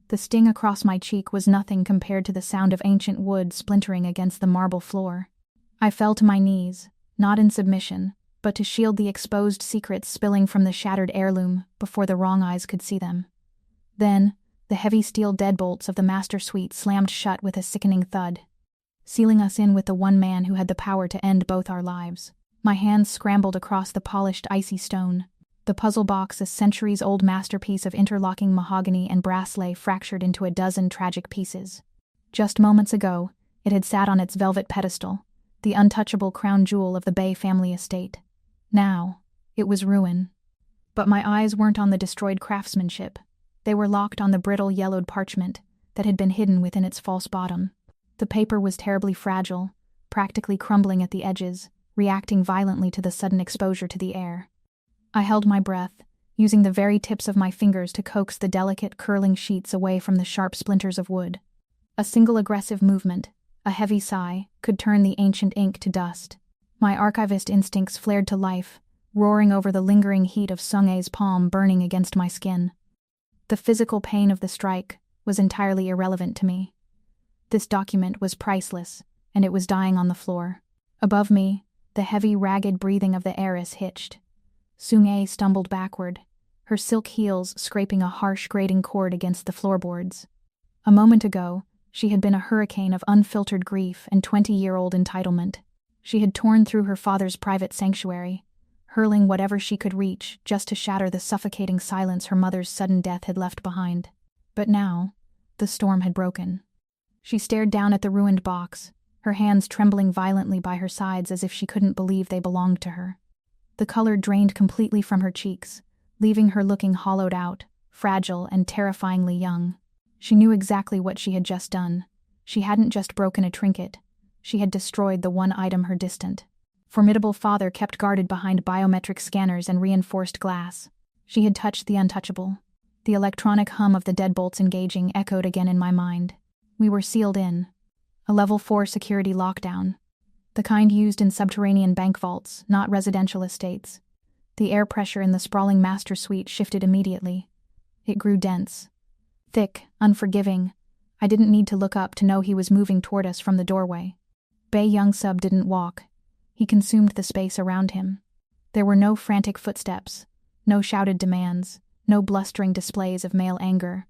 The sting across my cheek was nothing compared to the sound of ancient wood splintering against the marble floor. I fell to my knees, not in submission, but to shield the exposed secrets spilling from the shattered heirloom before the wrong eyes could see them. Then, the heavy steel deadbolts of the master suite slammed shut with a sickening thud, sealing us in with the one man who had the power to end both our lives. My hands scrambled across the polished icy stone. The puzzle box, a centuries-old masterpiece of interlocking mahogany and brass, lay fractured into a dozen tragic pieces. Just moments ago, it had sat on its velvet pedestal, the untouchable crown jewel of the Bae family estate. Now, it was ruin. But my eyes weren't on the destroyed craftsmanship. They were locked on the brittle yellowed parchment that had been hidden within its false bottom. The paper was terribly fragile, practically crumbling at the edges, reacting violently to the sudden exposure to the air. I held my breath, using the very tips of my fingers to coax the delicate, curling sheets away from the sharp splinters of wood. A single aggressive movement, a heavy sigh, could turn the ancient ink to dust. My archivist instincts flared to life, roaring over the lingering heat of Sung-ae's palm burning against my skin. The physical pain of the strike was entirely irrelevant to me. This document was priceless, and it was dying on the floor. Above me, the heavy, ragged breathing of the heiress hitched. Sung-ae stumbled backward, her silk heels scraping a harsh grating chord against the floorboards. A moment ago, she had been a hurricane of unfiltered grief and 20-year-old entitlement. She had torn through her father's private sanctuary, hurling whatever she could reach just to shatter the suffocating silence her mother's sudden death had left behind. But now, the storm had broken. She stared down at the ruined box, her hands trembling violently by her sides as if she couldn't believe they belonged to her. The color drained completely from her cheeks, leaving her looking hollowed out, fragile and terrifyingly young. She knew exactly what she had just done. She hadn't just broken a trinket. She had destroyed the one item her distant, formidable father kept guarded behind biometric scanners and reinforced glass. She had touched the untouchable. The electronic hum of the deadbolts engaging echoed again in my mind. We were sealed in. A level 4 security lockdown. The kind used in subterranean bank vaults, not residential estates. The air pressure in the sprawling master suite shifted immediately. It grew dense. Thick, unforgiving. I didn't need to look up to know he was moving toward us from the doorway. Bae Young-Sub didn't walk. He consumed the space around him. There were no frantic footsteps, no shouted demands, no blustering displays of male anger.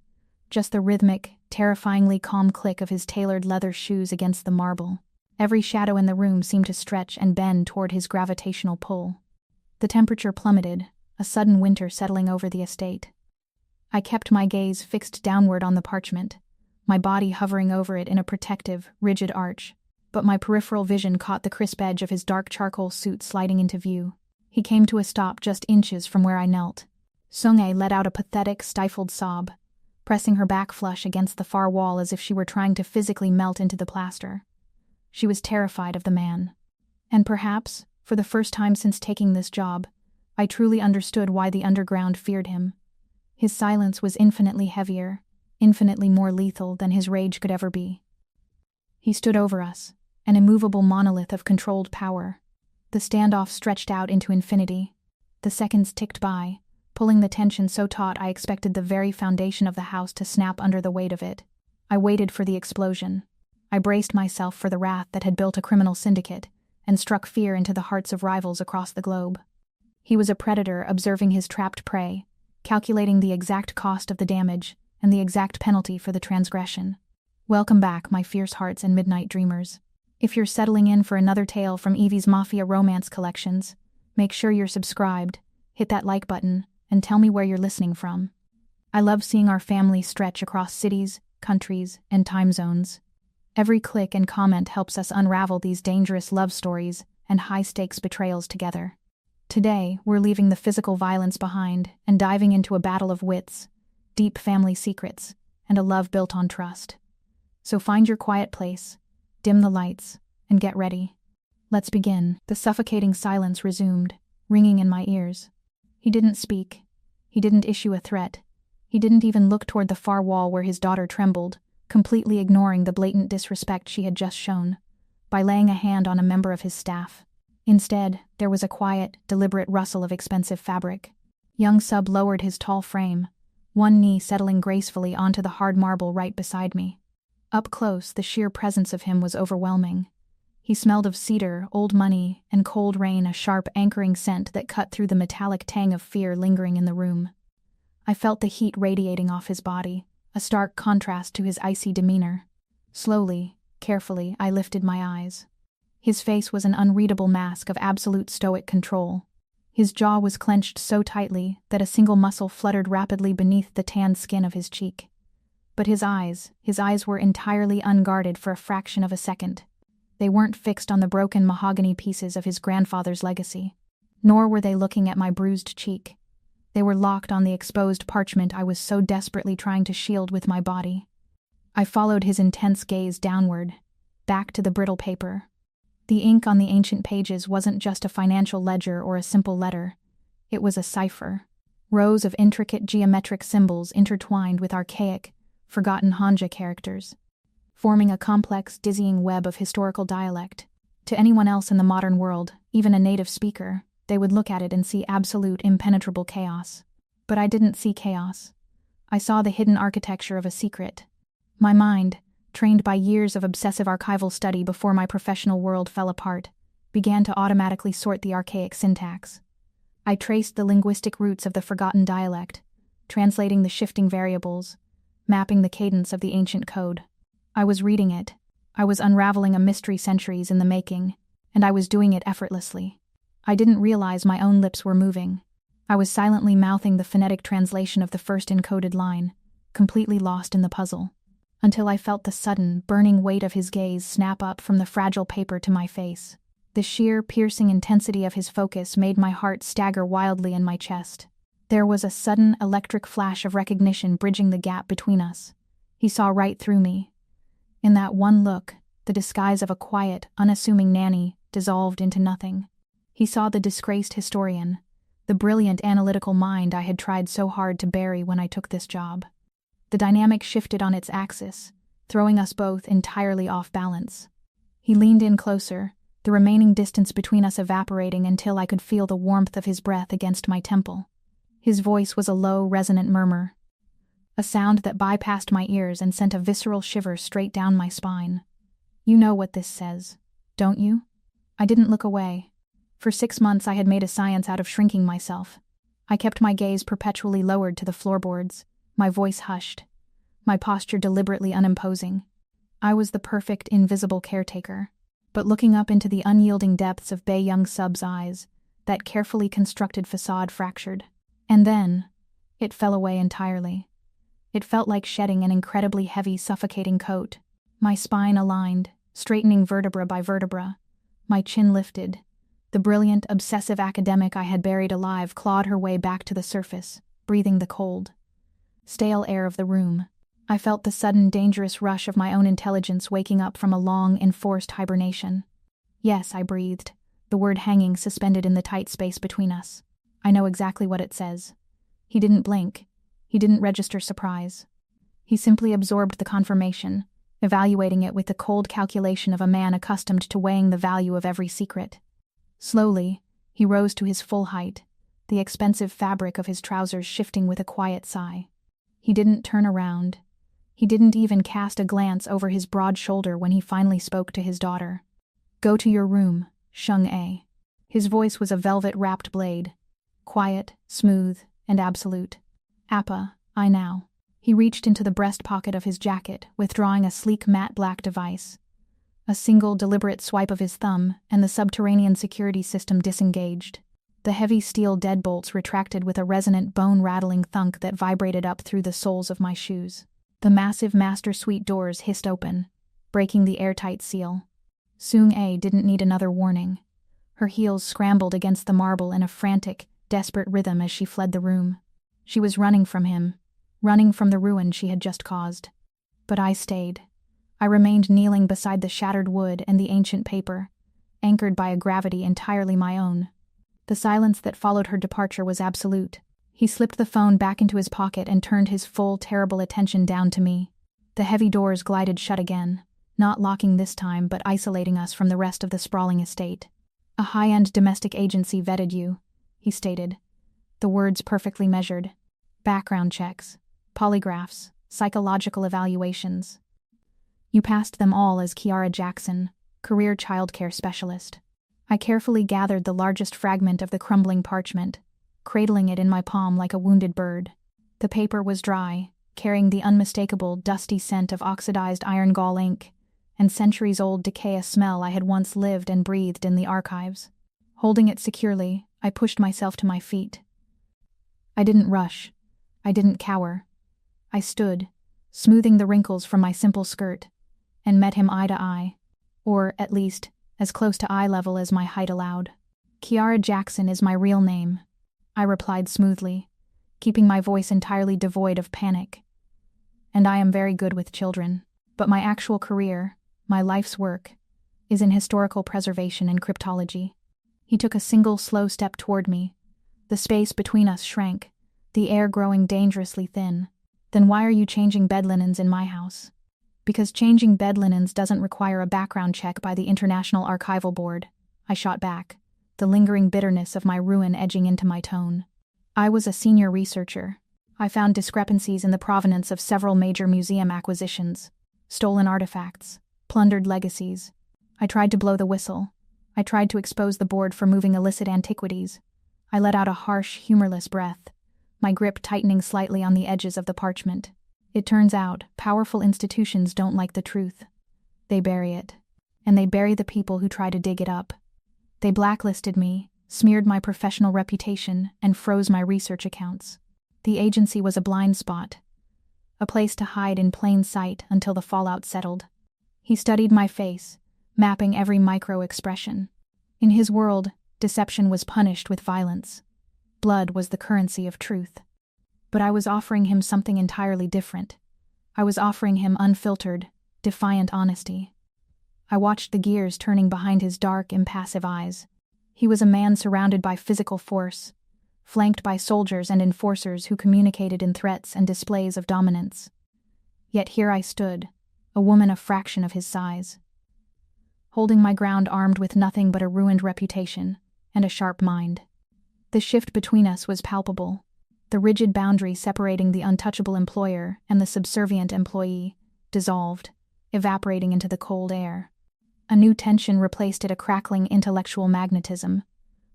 Just the rhythmic, terrifyingly calm click of his tailored leather shoes against the marble. Every shadow in the room seemed to stretch and bend toward his gravitational pull. The temperature plummeted, a sudden winter settling over the estate. I kept my gaze fixed downward on the parchment, my body hovering over it in a protective, rigid arch, but my peripheral vision caught the crisp edge of his dark charcoal suit sliding into view. He came to a stop just inches from where I knelt. Sung-ae let out a pathetic, stifled sob, pressing her back flush against the far wall as if she were trying to physically melt into the plaster. She was terrified of the man. And perhaps, for the first time since taking this job, I truly understood why the underground feared him. His silence was infinitely heavier, infinitely more lethal than his rage could ever be. He stood over us, an immovable monolith of controlled power. The standoff stretched out into infinity. The seconds ticked by, pulling the tension so taut I expected the very foundation of the house to snap under the weight of it. I waited for the explosion. I braced myself for the wrath that had built a criminal syndicate and struck fear into the hearts of rivals across the globe. He was a predator observing his trapped prey, calculating the exact cost of the damage and the exact penalty for the transgression. Welcome back, my fierce hearts and midnight dreamers. If you're settling in for another tale from Evie's Mafia romance collections, make sure you're subscribed, hit that like button, and tell me where you're listening from. I love seeing our family stretch across cities, countries, and time zones. Every click and comment helps us unravel these dangerous love stories and high-stakes betrayals together. Today, we're leaving the physical violence behind and diving into a battle of wits, deep family secrets, and a love built on trust. So find your quiet place, dim the lights, and get ready. Let's begin. The suffocating silence resumed, ringing in my ears. He didn't speak. He didn't issue a threat. He didn't even look toward the far wall where his daughter trembled, completely ignoring the blatant disrespect she had just shown, by laying a hand on a member of his staff. Instead, there was a quiet, deliberate rustle of expensive fabric. Young-Sub lowered his tall frame, one knee settling gracefully onto the hard marble right beside me. Up close, the sheer presence of him was overwhelming. He smelled of cedar, old money, and cold rain, a sharp anchoring scent that cut through the metallic tang of fear lingering in the room. I felt the heat radiating off his body, a stark contrast to his icy demeanor. Slowly, carefully, I lifted my eyes. His face was an unreadable mask of absolute stoic control. His jaw was clenched so tightly that a single muscle fluttered rapidly beneath the tanned skin of his cheek. But his eyes were entirely unguarded for a fraction of a second. They weren't fixed on the broken mahogany pieces of his grandfather's legacy, nor were they looking at my bruised cheek. They were locked on the exposed parchment I was so desperately trying to shield with my body. I followed his intense gaze downward, back to the brittle paper. The ink on the ancient pages wasn't just a financial ledger or a simple letter. It was a cipher. Rows of intricate geometric symbols intertwined with archaic, forgotten Hanja characters, forming a complex, dizzying web of historical dialect. To anyone else in the modern world, even a native speaker, they would look at it and see absolute, impenetrable chaos. But I didn't see chaos. I saw the hidden architecture of a secret. My mind, trained by years of obsessive archival study before my professional world fell apart, began to automatically sort the archaic syntax. I traced the linguistic roots of the forgotten dialect, translating the shifting variables, mapping the cadence of the ancient code. I was reading it. I was unraveling a mystery centuries in the making, and I was doing it effortlessly. I didn't realize my own lips were moving. I was silently mouthing the phonetic translation of the first encoded line, completely lost in the puzzle, until I felt the sudden, burning weight of his gaze snap up from the fragile paper to my face. The sheer, piercing intensity of his focus made my heart stagger wildly in my chest. There was a sudden, electric flash of recognition bridging the gap between us. He saw right through me. In that one look, the disguise of a quiet, unassuming nanny dissolved into nothing. He saw the disgraced historian, the brilliant analytical mind I had tried so hard to bury when I took this job. The dynamic shifted on its axis, throwing us both entirely off balance. He leaned in closer, the remaining distance between us evaporating until I could feel the warmth of his breath against my temple. His voice was a low, resonant murmur, a sound that bypassed my ears and sent a visceral shiver straight down my spine. "You know what this says, don't you?" I didn't look away. For 6 months I had made a science out of shrinking myself. I kept my gaze perpetually lowered to the floorboards, my voice hushed, my posture deliberately unimposing. I was the perfect, invisible caretaker. But looking up into the unyielding depths of Bae Young-Sub's eyes, that carefully constructed facade fractured. And then, it fell away entirely. It felt like shedding an incredibly heavy, suffocating coat. My spine aligned, straightening vertebra by vertebra. My chin lifted. The brilliant, obsessive academic I had buried alive clawed her way back to the surface, breathing the cold, stale air of the room. I felt the sudden, dangerous rush of my own intelligence waking up from a long, enforced hibernation. "Yes," I breathed, the word hanging suspended in the tight space between us. "I know exactly what it says." He didn't blink. He didn't register surprise. He simply absorbed the confirmation, evaluating it with the cold calculation of a man accustomed to weighing the value of every secret. Slowly, he rose to his full height, the expensive fabric of his trousers shifting with a quiet sigh. He didn't turn around. He didn't even cast a glance over his broad shoulder when he finally spoke to his daughter. "Go to your room, Shung-A." His voice was a velvet-wrapped blade, quiet, smooth, and absolute. "Appa, I now." He reached into the breast pocket of his jacket, withdrawing a sleek matte black device. A single deliberate swipe of his thumb, and the subterranean security system disengaged. The heavy steel deadbolts retracted with a resonant bone-rattling thunk that vibrated up through the soles of my shoes. The massive master suite doors hissed open, breaking the airtight seal. Sung-A didn't need another warning. Her heels scrambled against the marble in a frantic, desperate rhythm as she fled the room. She was running from him, running from the ruin she had just caused. But I stayed. I remained kneeling beside the shattered wood and the ancient paper, anchored by a gravity entirely my own. The silence that followed her departure was absolute. He slipped the phone back into his pocket and turned his full, terrible attention down to me. The heavy doors glided shut again, not locking this time but isolating us from the rest of the sprawling estate. "A high-end domestic agency vetted you," he stated, the words perfectly measured. "Background checks, polygraphs, psychological evaluations. You passed them all as Kiara Jackson, career childcare specialist. I carefully gathered the largest fragment of the crumbling parchment, cradling it in my palm like a wounded bird. The paper was dry, carrying the unmistakable, dusty scent of oxidized iron gall ink and centuries-old decay, a smell I had once lived and breathed in the archives. Holding it securely, I pushed myself to my feet. I didn't rush. I didn't cower. I stood, smoothing the wrinkles from my simple skirt, and met him eye to eye, or, at least, as close to eye level as my height allowed. Kiara Jackson is my real name, I replied smoothly, keeping my voice entirely devoid of panic. And I am very good with children, but my actual career, my life's work, is in historical preservation and cryptology. He took a single slow step toward me. The space between us shrank, the air growing dangerously thin. Then why are you changing bed linens in my house? Because changing bed linens doesn't require a background check by the International Archival Board, I shot back, the lingering bitterness of my ruin edging into my tone. I was a senior researcher. I found discrepancies in the provenance of several major museum acquisitions, stolen artifacts, plundered legacies. I tried to blow the whistle. I tried to expose the board for moving illicit antiquities. I let out a harsh, humorless breath, my grip tightening slightly on the edges of the parchment. It turns out, powerful institutions don't like the truth. They bury it. And they bury the people who try to dig it up. They blacklisted me, smeared my professional reputation, and froze my research accounts. The agency was a blind spot, a place to hide in plain sight until the fallout settled. He studied my face, mapping every micro-expression. In his world, deception was punished with violence. Blood was the currency of truth. But I was offering him something entirely different. I was offering him unfiltered, defiant honesty. I watched the gears turning behind his dark, impassive eyes. He was a man surrounded by physical force, flanked by soldiers and enforcers who communicated in threats and displays of dominance. Yet here I stood, a woman a fraction of his size, holding my ground armed with nothing but a ruined reputation and a sharp mind. The shift between us was palpable. The rigid boundary separating the untouchable employer and the subservient employee dissolved, evaporating into the cold air. A new tension replaced it, a crackling intellectual magnetism.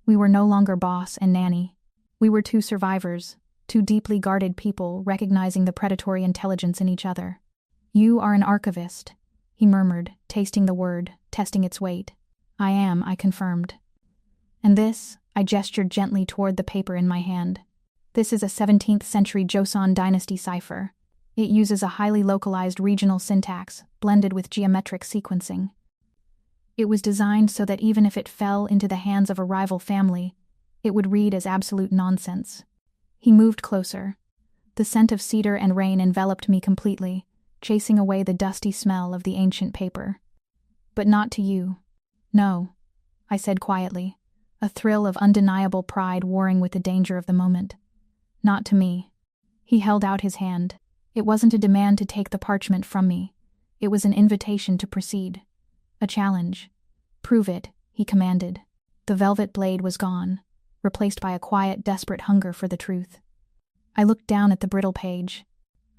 We were no longer boss and nanny. We were two survivors, two deeply guarded people recognizing the predatory intelligence in each other. You are an archivist, he murmured, tasting the word, testing its weight. I am, I confirmed. And this, I gestured gently toward the paper in my hand. This is a 17th century Joseon dynasty cipher. It uses a highly localized regional syntax, blended with geometric sequencing. It was designed so that even if it fell into the hands of a rival family, it would read as absolute nonsense. He moved closer. The scent of cedar and rain enveloped me completely, chasing away the dusty smell of the ancient paper. But not to you. No, I said quietly, a thrill of undeniable pride warring with the danger of the moment. Not to me. He held out his hand. It wasn't a demand to take the parchment from me. It was an invitation to proceed. A challenge. Prove it, he commanded. The velvet blade was gone, replaced by a quiet, desperate hunger for the truth. I looked down at the brittle page.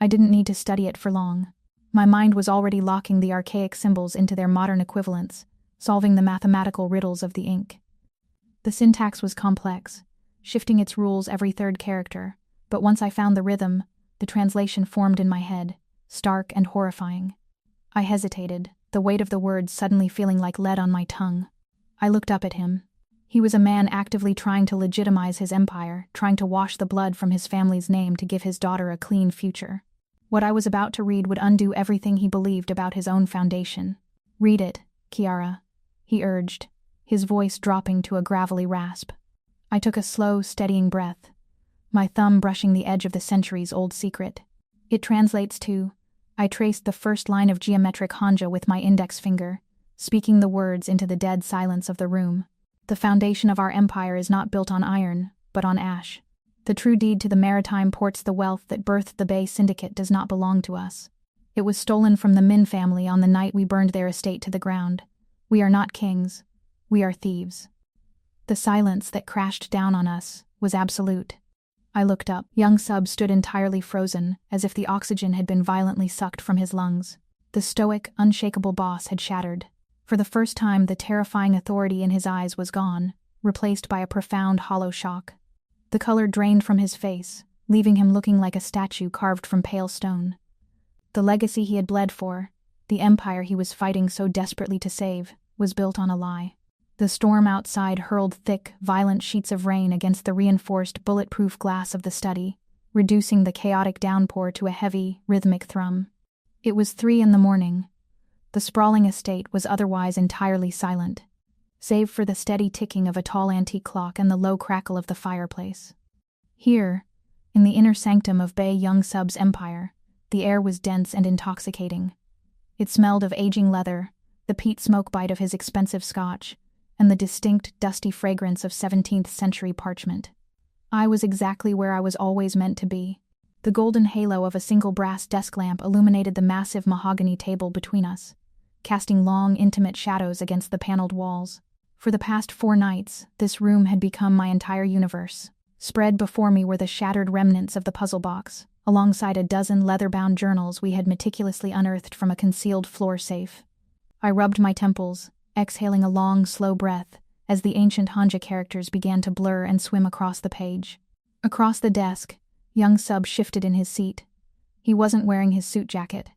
I didn't need to study it for long. My mind was already locking the archaic symbols into their modern equivalents, solving the mathematical riddles of the ink. The syntax was complex, shifting its rules every third character, but once I found the rhythm, the translation formed in my head, stark and horrifying. I hesitated, the weight of the words suddenly feeling like lead on my tongue. I looked up at him. He was a man actively trying to legitimize his empire, trying to wash the blood from his family's name to give his daughter a clean future. What I was about to read would undo everything he believed about his own foundation. Read it, Kiara, he urged, his voice dropping to a gravelly rasp. I took a slow, steadying breath, my thumb brushing the edge of the centuries-old secret. It translates to, I traced the first line of geometric hanja with my index finger, speaking the words into the dead silence of the room. The foundation of our empire is not built on iron, but on ash. The true deed to the maritime ports, the wealth that birthed the Bay Syndicate, does not belong to us. It was stolen from the Min family on the night we burned their estate to the ground. We are not kings. We are thieves. The silence that crashed down on us was absolute. I looked up. Young-Sub stood entirely frozen, as if the oxygen had been violently sucked from his lungs. The stoic, unshakable boss had shattered. For the first time, the terrifying authority in his eyes was gone, replaced by a profound hollow shock. The color drained from his face, leaving him looking like a statue carved from pale stone. The legacy he had bled for, the empire he was fighting so desperately to save, was built on a lie. The storm outside hurled thick, violent sheets of rain against the reinforced, bulletproof glass of the study, reducing the chaotic downpour to a heavy, rhythmic thrum. It was 3 a.m. The sprawling estate was otherwise entirely silent, save for the steady ticking of a tall antique clock and the low crackle of the fireplace. Here, in the inner sanctum of Bae Young-Sub's empire, the air was dense and intoxicating. It smelled of aging leather, the peat smoke bite of his expensive scotch, and the distinct, dusty fragrance of 17th-century parchment. I was exactly where I was always meant to be. The golden halo of a single brass desk lamp illuminated the massive mahogany table between us, casting long, intimate shadows against the paneled walls. For the past 4 nights, this room had become my entire universe. Spread before me were the shattered remnants of the puzzle box, alongside a dozen leather-bound journals we had meticulously unearthed from a concealed floor safe. I rubbed my temples, exhaling a long, slow breath, as the ancient Hanja characters began to blur and swim across the page. Across the desk, Young-Sub shifted in his seat. He wasn't wearing his suit jacket.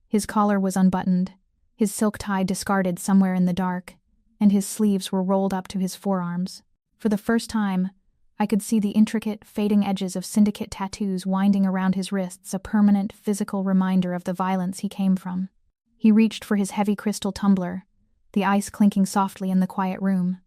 His collar was unbuttoned, his silk tie discarded somewhere in the dark, and his sleeves were rolled up to his forearms. For the first time, I could see the intricate, fading edges of syndicate tattoos winding around his wrists, a permanent, physical reminder of the violence he came from. He reached for his heavy crystal tumbler, the ice clinking softly in the quiet room.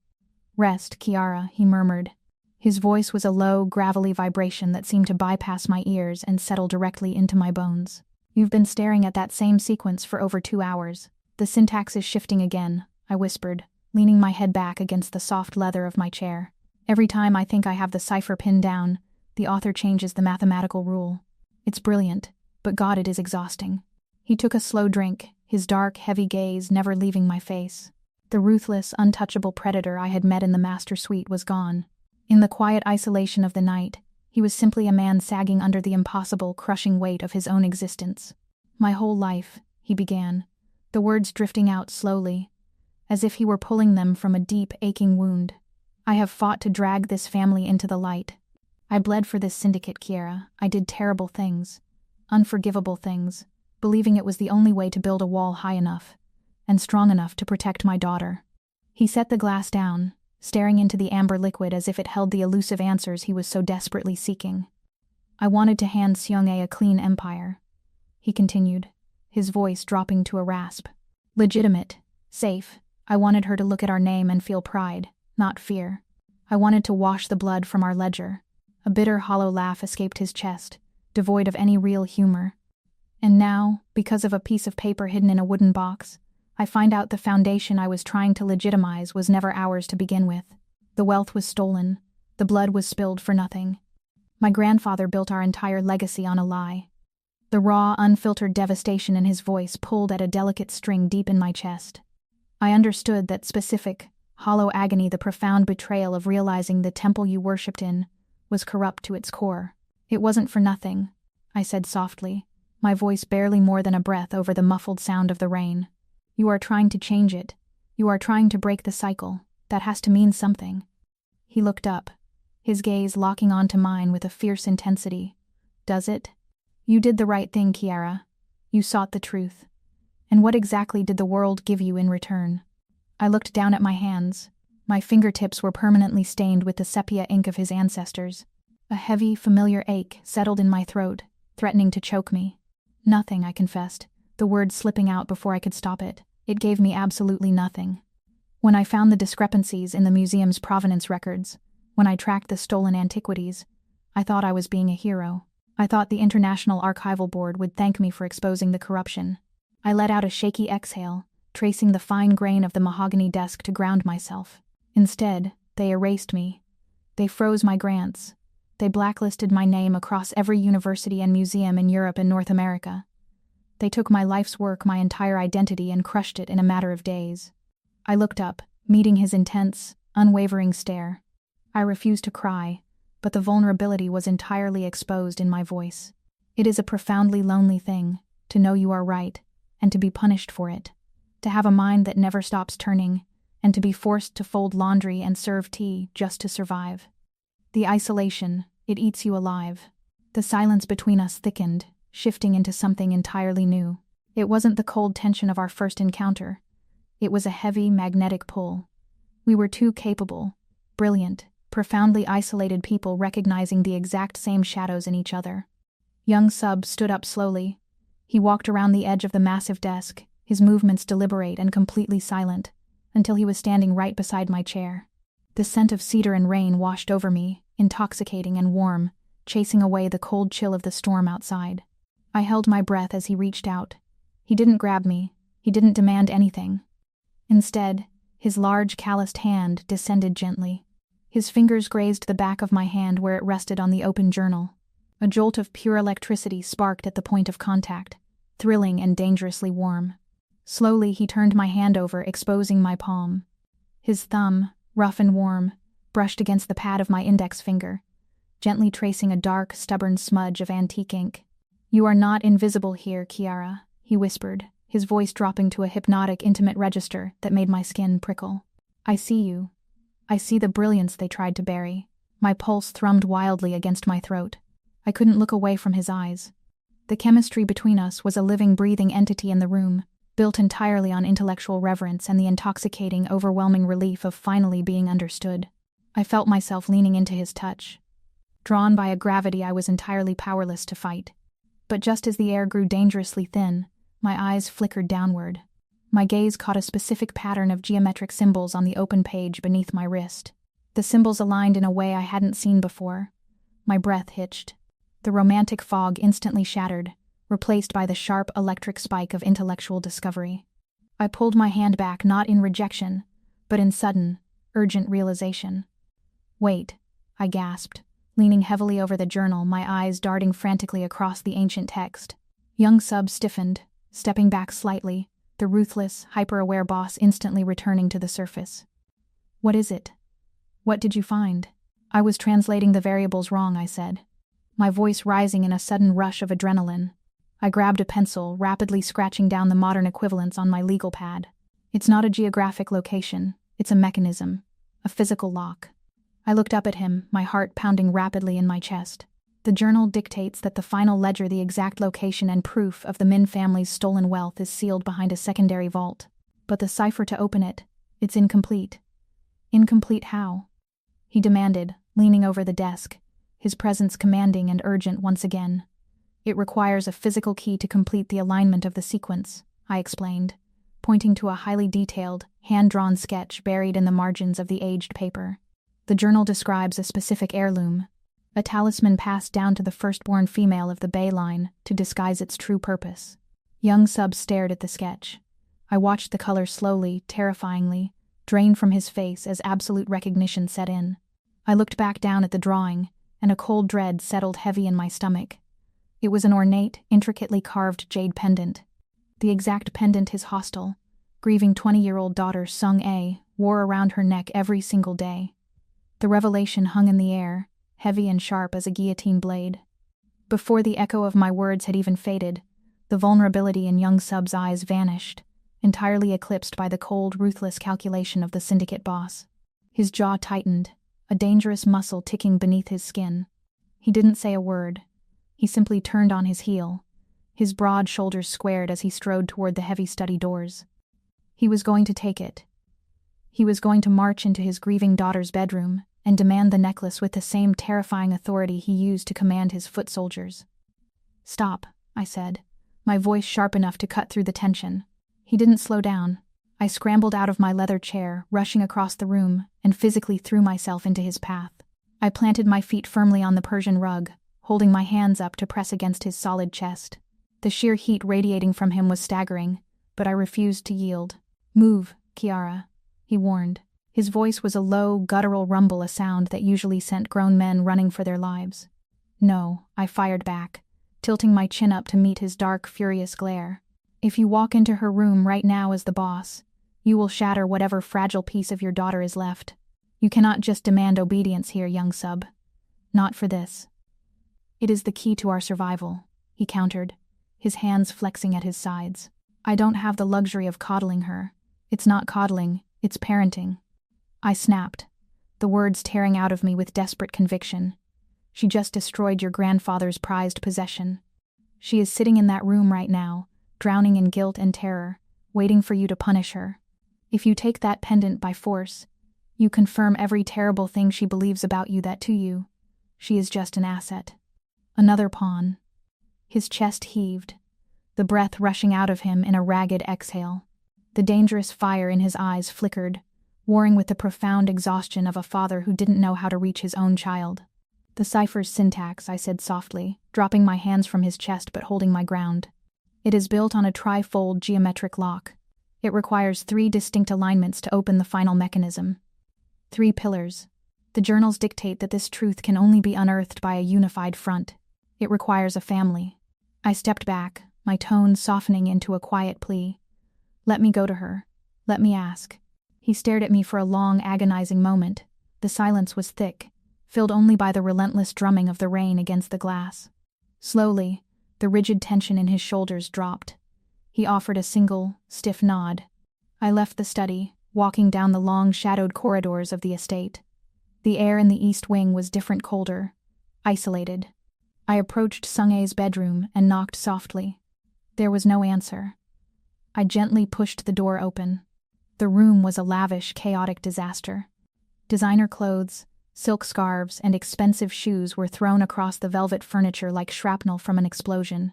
"Rest, Kiara," he murmured. His voice was a low, gravelly vibration that seemed to bypass my ears and settle directly into my bones. "You've been staring at that same sequence for over 2 hours. The syntax is shifting again," I whispered, leaning my head back against the soft leather of my chair. "Every time I think I have the cipher pinned down, the author changes the mathematical rule. It's brilliant, but God, it is exhausting." He took a slow drink, his dark, heavy gaze never leaving my face. The ruthless, untouchable predator I had met in the master suite was gone. In the quiet isolation of the night, he was simply a man sagging under the impossible, crushing weight of his own existence. "My whole life," he began, the words drifting out slowly, as if he were pulling them from a deep, aching wound. "I have fought to drag this family into the light. I bled for this syndicate, Kiara. I did terrible things, unforgivable things, believing it was the only way to build a wall high enough and strong enough to protect my daughter." He set the glass down, staring into the amber liquid as if it held the elusive answers he was so desperately seeking. "I wanted to hand Seong-ae a clean empire," he continued, his voice dropping to a rasp. "Legitimate, safe. I wanted her to look at our name and feel pride, not fear. I wanted to wash the blood from our ledger." A bitter, hollow laugh escaped his chest, devoid of any real humor. "And now, because of a piece of paper hidden in a wooden box, I find out the foundation I was trying to legitimize was never ours to begin with. The wealth was stolen, the blood was spilled for nothing. My grandfather built our entire legacy on a lie." The raw, unfiltered devastation in his voice pulled at a delicate string deep in my chest. I understood that specific, hollow agony, the profound betrayal of realizing the temple you worshipped in was corrupt to its core. "It wasn't for nothing," I said softly, my voice barely more than a breath over the muffled sound of the rain. "You are trying to change it. You are trying to break the cycle. That has to mean something." He looked up, his gaze locking onto mine with a fierce intensity. "Does it? You did the right thing, Kiara. You sought the truth. And what exactly did the world give you in return?" I looked down at my hands. My fingertips were permanently stained with the sepia ink of his ancestors. A heavy, familiar ache settled in my throat, threatening to choke me. "Nothing," I confessed, the word slipping out before I could stop it. "It gave me absolutely nothing. When I found the discrepancies in the museum's provenance records, when I tracked the stolen antiquities, I thought I was being a hero. I thought the International Archival Board would thank me for exposing the corruption." I let out a shaky exhale, tracing the fine grain of the mahogany desk to ground myself. Instead, they erased me. They froze my grants. They blacklisted my name across every university and museum in Europe and North America. They took my life's work, my entire identity, and crushed it in a matter of days. I looked up, meeting his intense, unwavering stare. I refused to cry, but the vulnerability was entirely exposed in my voice. It is a profoundly lonely thing, to know you are right, and to be punished for it. To have a mind that never stops turning, and to be forced to fold laundry and serve tea just to survive. The isolation, it eats you alive. The silence between us thickened, shifting into something entirely new. It wasn't the cold tension of our first encounter. It was a heavy, magnetic pull. We were two capable, brilliant, profoundly isolated people recognizing the exact same shadows in each other. Young-Sub stood up slowly. He walked around the edge of the massive desk, his movements deliberate and completely silent, until he was standing right beside my chair. The scent of cedar and rain washed over me, intoxicating and warm, chasing away the cold chill of the storm outside. I held my breath as he reached out. He didn't grab me. He didn't demand anything. Instead, his large, calloused hand descended gently. His fingers grazed the back of my hand where it rested on the open journal. A jolt of pure electricity sparked at the point of contact, thrilling and dangerously warm. Slowly, he turned my hand over, exposing my palm. His thumb, rough and warm, brushed against the pad of my index finger, gently tracing a dark, stubborn smudge of antique ink. "You are not invisible here, Kiara," he whispered, his voice dropping to a hypnotic, intimate register that made my skin prickle. "I see you. I see the brilliance they tried to bury." My pulse thrummed wildly against my throat. I couldn't look away from his eyes. The chemistry between us was a living, breathing entity in the room, built entirely on intellectual reverence and the intoxicating, overwhelming relief of finally being understood. I felt myself leaning into his touch, drawn by a gravity I was entirely powerless to fight. But just as the air grew dangerously thin, my eyes flickered downward. My gaze caught a specific pattern of geometric symbols on the open page beneath my wrist. The symbols aligned in a way I hadn't seen before. My breath hitched. The romantic fog instantly shattered, replaced by the sharp electric spike of intellectual discovery. I pulled my hand back, not in rejection, but in sudden, urgent realization. "Wait," I gasped, leaning heavily over the journal, my eyes darting frantically across the ancient text. Young-Sub stiffened, stepping back slightly, the ruthless, hyper-aware boss instantly returning to the surface. "What is it? What did you find?" "I was translating the variables wrong," I said, my voice rising in a sudden rush of adrenaline. I grabbed a pencil, rapidly scratching down the modern equivalents on my legal pad. "It's not a geographic location, it's a mechanism, a physical lock." I looked up at him, my heart pounding rapidly in my chest. "The journal dictates that the final ledger, the exact location and proof of the Min family's stolen wealth, is sealed behind a secondary vault. But the cipher to open it, it's incomplete." "Incomplete how?" he demanded, leaning over the desk, his presence commanding and urgent once again. "It requires a physical key to complete the alignment of the sequence," I explained, pointing to a highly detailed, hand-drawn sketch buried in the margins of the aged paper. "The journal describes a specific heirloom, a talisman passed down to the firstborn female of the Bae line to disguise its true purpose." Young-Sub stared at the sketch. I watched the color slowly, terrifyingly, drain from his face as absolute recognition set in. I looked back down at the drawing, and a cold dread settled heavy in my stomach. It was an ornate, intricately carved jade pendant. The exact pendant his hostile, grieving 20-year-old daughter Sung-A wore around her neck every single day. The revelation hung in the air, heavy and sharp as a guillotine blade. Before the echo of my words had even faded, the vulnerability in Young-Sub's eyes vanished, entirely eclipsed by the cold, ruthless calculation of the syndicate boss. His jaw tightened, a dangerous muscle ticking beneath his skin. He didn't say a word. He simply turned on his heel, his broad shoulders squared as he strode toward the heavy study doors. He was going to take it. He was going to march into his grieving daughter's bedroom and demand the necklace with the same terrifying authority he used to command his foot soldiers. "Stop," I said, my voice sharp enough to cut through the tension. He didn't slow down. I scrambled out of my leather chair, rushing across the room, and physically threw myself into his path. I planted my feet firmly on the Persian rug, holding my hands up to press against his solid chest. The sheer heat radiating from him was staggering, but I refused to yield. "Move, Kiara," he warned. His voice was a low, guttural rumble, a sound that usually sent grown men running for their lives. "No," I fired back, tilting my chin up to meet his dark, furious glare. "If you walk into her room right now as the boss, you will shatter whatever fragile piece of your daughter is left. You cannot just demand obedience here, Young-Sub. Not for this. It is the key to our survival, he countered, his hands flexing at his sides. I don't have the luxury of coddling her. It's not coddling, it's parenting. I snapped, the words tearing out of me with desperate conviction. She just destroyed your grandfather's prized possession. She is sitting in that room right now, drowning in guilt and terror, waiting for you to punish her. If you take that pendant by force, you confirm every terrible thing she believes about you that to you, she is just an asset. Another pawn. His chest heaved, the breath rushing out of him in a ragged exhale. The dangerous fire in his eyes flickered, warring with the profound exhaustion of a father who didn't know how to reach his own child. The cipher's syntax, I said softly, dropping my hands from his chest but holding my ground. It is built on a tri-fold geometric lock. It requires 3 distinct alignments to open the final mechanism. 3 pillars. The journals dictate that this truth can only be unearthed by a unified front. It requires a family. I stepped back, my tone softening into a quiet plea. Let me go to her. Let me ask. He stared at me for a long, agonizing moment. The silence was thick, filled only by the relentless drumming of the rain against the glass. Slowly, the rigid tension in his shoulders dropped. He offered a single, stiff nod. I left the study, walking down the long, shadowed corridors of the estate. The air in the east wing was different, colder, isolated. I approached Sung-ae's bedroom and knocked softly. There was no answer. I gently pushed the door open. The room was a lavish, chaotic disaster. Designer clothes, silk scarves, and expensive shoes were thrown across the velvet furniture like shrapnel from an explosion.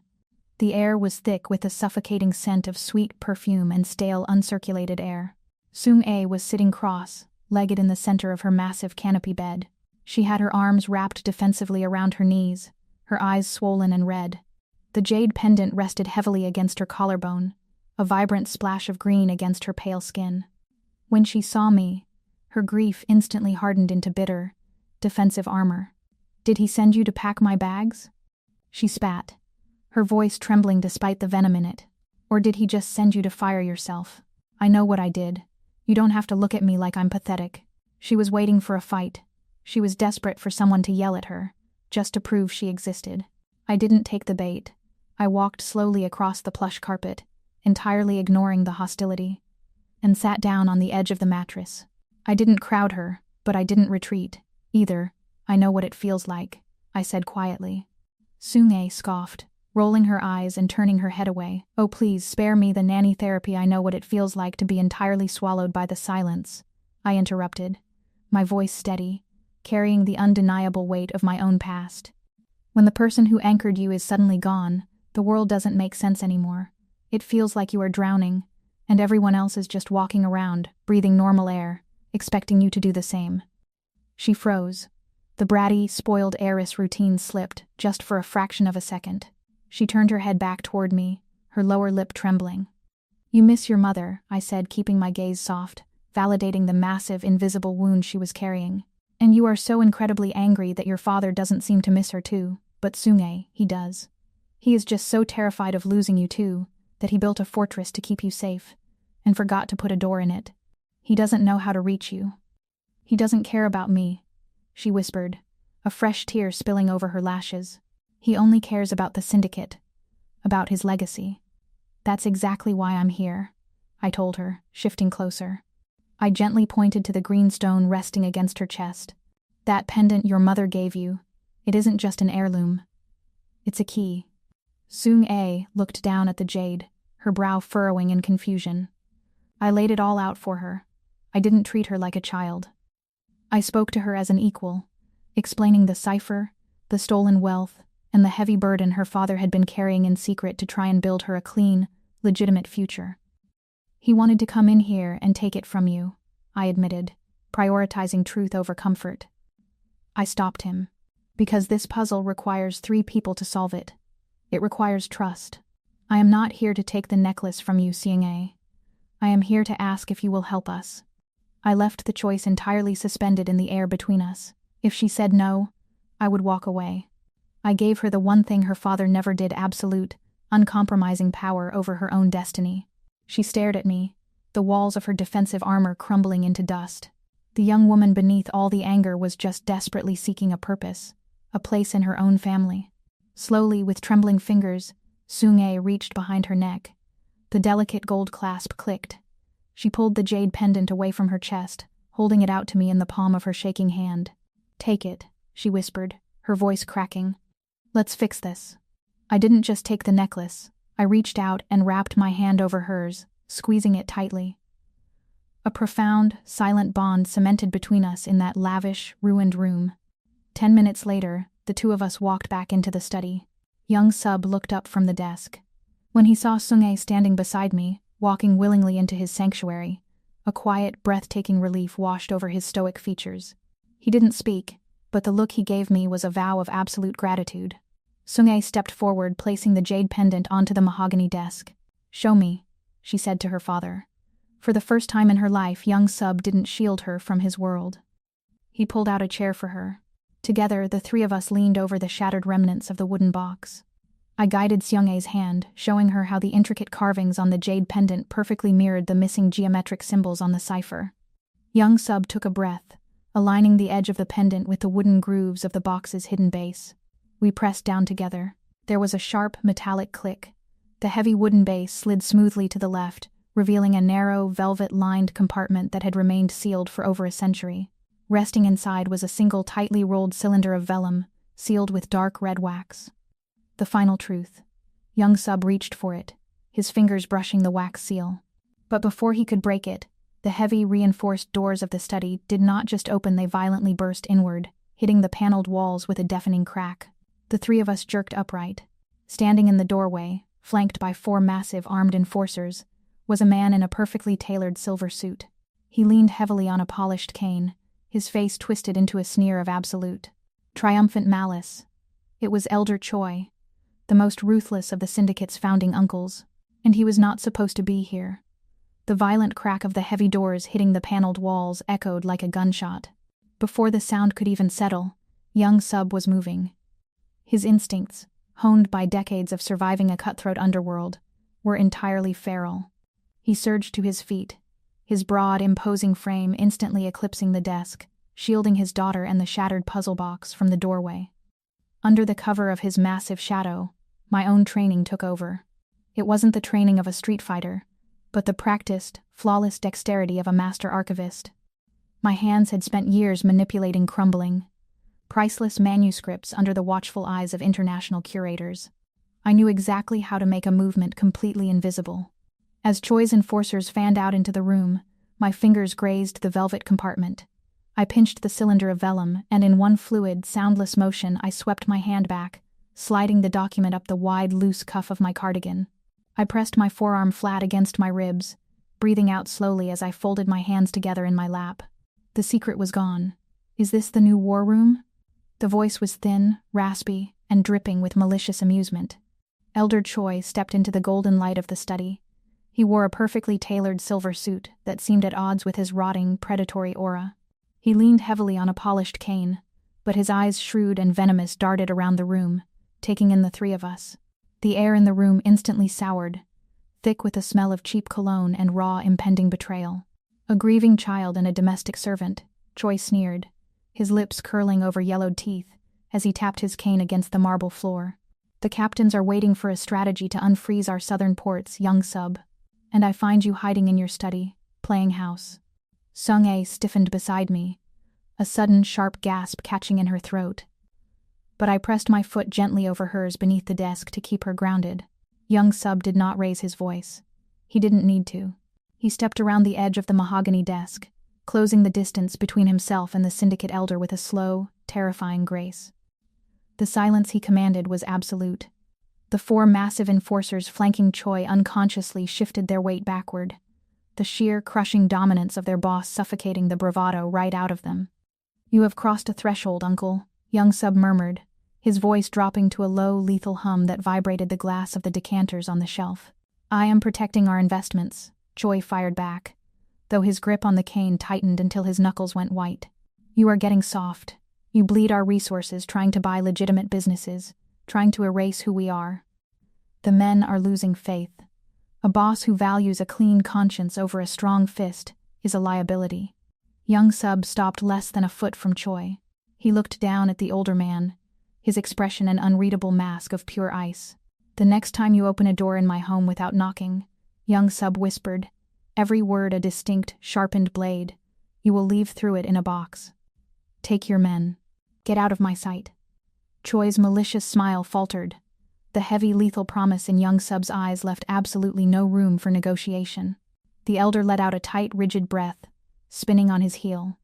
The air was thick with a suffocating scent of sweet perfume and stale, uncirculated air. Sung-ae was sitting cross-legged in the center of her massive canopy bed. She had her arms wrapped defensively around her knees, her eyes swollen and red. The jade pendant rested heavily against her collarbone, a vibrant splash of green against her pale skin. When she saw me, her grief instantly hardened into bitter, defensive armor. "Did he send you to pack my bags?" She spat, her voice trembling despite the venom in it. "Or did he just send you to fire yourself? I know what I did. You don't have to look at me like I'm pathetic." She was waiting for a fight. She was desperate for someone to yell at her, just to prove she existed. I didn't take the bait. I walked slowly across the plush carpet, entirely ignoring the hostility, and sat down on the edge of the mattress. I didn't crowd her, but I didn't retreat, either. "I know what it feels like," I said quietly. Sung-ae scoffed, rolling her eyes and turning her head away. "Oh, please, spare me the nanny therapy. I know what it feels like to be entirely swallowed by the silence," I interrupted, my voice steady, carrying the undeniable weight of my own past. When the person who anchored you is suddenly gone, the world doesn't make sense anymore. It feels like you are drowning, and everyone else is just walking around, breathing normal air, expecting you to do the same. She froze. The bratty, spoiled heiress routine slipped, just for a fraction of a second. She turned her head back toward me, her lower lip trembling. "You miss your mother," I said, keeping my gaze soft, validating the massive, invisible wound she was carrying. "And you are so incredibly angry that your father doesn't seem to miss her too, but Sung-ae, he does. He is just so terrified of losing you too, that he built a fortress to keep you safe, and forgot to put a door in it. He doesn't know how to reach you. He doesn't care about me," she whispered, a fresh tear spilling over her lashes. "He only cares about the syndicate, about his legacy. That's exactly why I'm here," I told her, shifting closer. I gently pointed to the green stone resting against her chest. "That pendant your mother gave you, it isn't just an heirloom. It's a key." Sung-ae looked down at the jade, her brow furrowing in confusion. I laid it all out for her. I didn't treat her like a child. I spoke to her as an equal, explaining the cipher, the stolen wealth, and the heavy burden her father had been carrying in secret to try and build her a clean, legitimate future. "He wanted to come in here and take it from you," I admitted, prioritizing truth over comfort. I stopped him. "Because this puzzle requires 3 people to solve it. It requires trust. I am not here to take the necklace from you, Sung-ae. I am here to ask if you will help us." I left the choice entirely suspended in the air between us. If she said no, I would walk away. I gave her the one thing her father never did: absolute, uncompromising power over her own destiny. She stared at me, the walls of her defensive armor crumbling into dust. The young woman beneath all the anger was just desperately seeking a purpose, a place in her own family. Slowly, with trembling fingers, Sung-ae reached behind her neck. The delicate gold clasp clicked. She pulled the jade pendant away from her chest, holding it out to me in the palm of her shaking hand. "Take it," she whispered, her voice cracking. "Let's fix this." I didn't just take the necklace. I reached out and wrapped my hand over hers, squeezing it tightly. A profound, silent bond cemented between us in that lavish, ruined room. 10 minutes later, the two of us walked back into the study. Young-Sub looked up from the desk. When he saw Sung-ae standing beside me, walking willingly into his sanctuary, a quiet, breathtaking relief washed over his stoic features. He didn't speak, but the look he gave me was a vow of absolute gratitude. Sung-ae stepped forward, placing the jade pendant onto the mahogany desk. "Show me," she said to her father. For the first time in her life, Young-Sub didn't shield her from his world. He pulled out a chair for her. Together, the three of us leaned over the shattered remnants of the wooden box. I guided Seung-ae's hand, showing her how the intricate carvings on the jade pendant perfectly mirrored the missing geometric symbols on the cipher. Young-Sub took a breath, aligning the edge of the pendant with the wooden grooves of the box's hidden base. We pressed down together. There was a sharp, metallic click. The heavy wooden base slid smoothly to the left, revealing a narrow, velvet-lined compartment that had remained sealed for over a century. Resting inside was a single tightly rolled cylinder of vellum, sealed with dark red wax. The final truth. Young-Sub reached for it, his fingers brushing the wax seal. But before he could break it, the heavy, reinforced doors of the study did not just open, they violently burst inward, hitting the paneled walls with a deafening crack. The three of us jerked upright. Standing in the doorway, flanked by 4 massive armed enforcers, was a man in a perfectly tailored silver suit. He leaned heavily on a polished cane, his face twisted into a sneer of absolute, triumphant malice. It was Elder Choi, the most ruthless of the syndicate's founding uncles, and he was not supposed to be here. The violent crack of the heavy doors hitting the paneled walls echoed like a gunshot. Before the sound could even settle, Young-Sub was moving. His instincts, honed by decades of surviving a cutthroat underworld, were entirely feral. He surged to his feet, his broad, imposing frame instantly eclipsing the desk, shielding his daughter and the shattered puzzle box from the doorway. Under the cover of his massive shadow, my own training took over. It wasn't the training of a street fighter, but the practiced, flawless dexterity of a master archivist. My hands had spent years manipulating crumbling, priceless manuscripts under the watchful eyes of international curators. I knew exactly how to make a movement completely invisible. As Choi's enforcers fanned out into the room, my fingers grazed the velvet compartment. I pinched the cylinder of vellum, and in one fluid, soundless motion I swept my hand back, sliding the document up the wide, loose cuff of my cardigan. I pressed my forearm flat against my ribs, breathing out slowly as I folded my hands together in my lap. The secret was gone. "Is this the new war room?" The voice was thin, raspy, and dripping with malicious amusement. Elder Choi stepped into the golden light of the study. He wore a perfectly tailored silver suit that seemed at odds with his rotting, predatory aura. He leaned heavily on a polished cane, but his eyes, shrewd and venomous, darted around the room, taking in the three of us. The air in the room instantly soured, thick with the smell of cheap cologne and raw, impending betrayal. "A grieving child and a domestic servant," Choi sneered, his lips curling over yellowed teeth as he tapped his cane against the marble floor. "The captains are waiting for a strategy to unfreeze our southern ports, Young-Sub. And I find you hiding in your study, playing house." Sung-ae stiffened beside me, a sudden sharp gasp catching in her throat. But I pressed my foot gently over hers beneath the desk to keep her grounded. Young-Sub did not raise his voice. He didn't need to. He stepped around the edge of the mahogany desk, closing the distance between himself and the syndicate elder with a slow, terrifying grace. The silence he commanded was absolute. The 4 massive enforcers flanking Choi unconsciously shifted their weight backward, the sheer, crushing dominance of their boss suffocating the bravado right out of them. "You have crossed a threshold, uncle," Young-Sub murmured, his voice dropping to a low, lethal hum that vibrated the glass of the decanters on the shelf. "I am protecting our investments," Choi fired back, though his grip on the cane tightened until his knuckles went white. "You are getting soft. You bleed our resources trying to buy legitimate businesses, trying to erase who we are. The men are losing faith. A boss who values a clean conscience over a strong fist is a liability." Young-Sub stopped less than a foot from Choi. He looked down at the older man, his expression an unreadable mask of pure ice. "The next time you open a door in my home without knocking," Young-Sub whispered, every word a distinct, sharpened blade, "you will leave through it in a box. Take your men. Get out of my sight." Choi's malicious smile faltered. The heavy, lethal promise in Young-Sub's eyes left absolutely no room for negotiation. The elder let out a tight, rigid breath, spinning on his heel.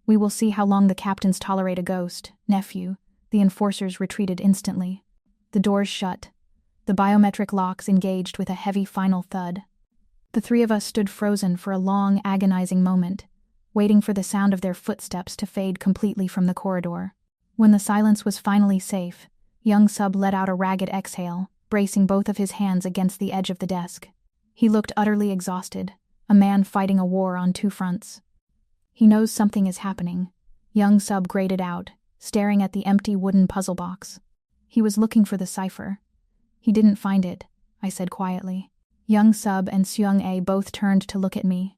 "We will see how long the captains tolerate a ghost, nephew." The enforcers retreated instantly. The doors shut. The biometric locks engaged with a heavy final thud. The three of us stood frozen for a long, agonizing moment, waiting for the sound of their footsteps to fade completely from the corridor. When the silence was finally safe, Young-Sub let out a ragged exhale, bracing both of his hands against the edge of the desk. He looked utterly exhausted, a man fighting a war on two fronts. "He knows something is happening," Young-Sub grated out, staring at the empty wooden puzzle box. "He was looking for the cipher. He didn't find it," I said quietly. Young-Sub and Seung-A both turned to look at me.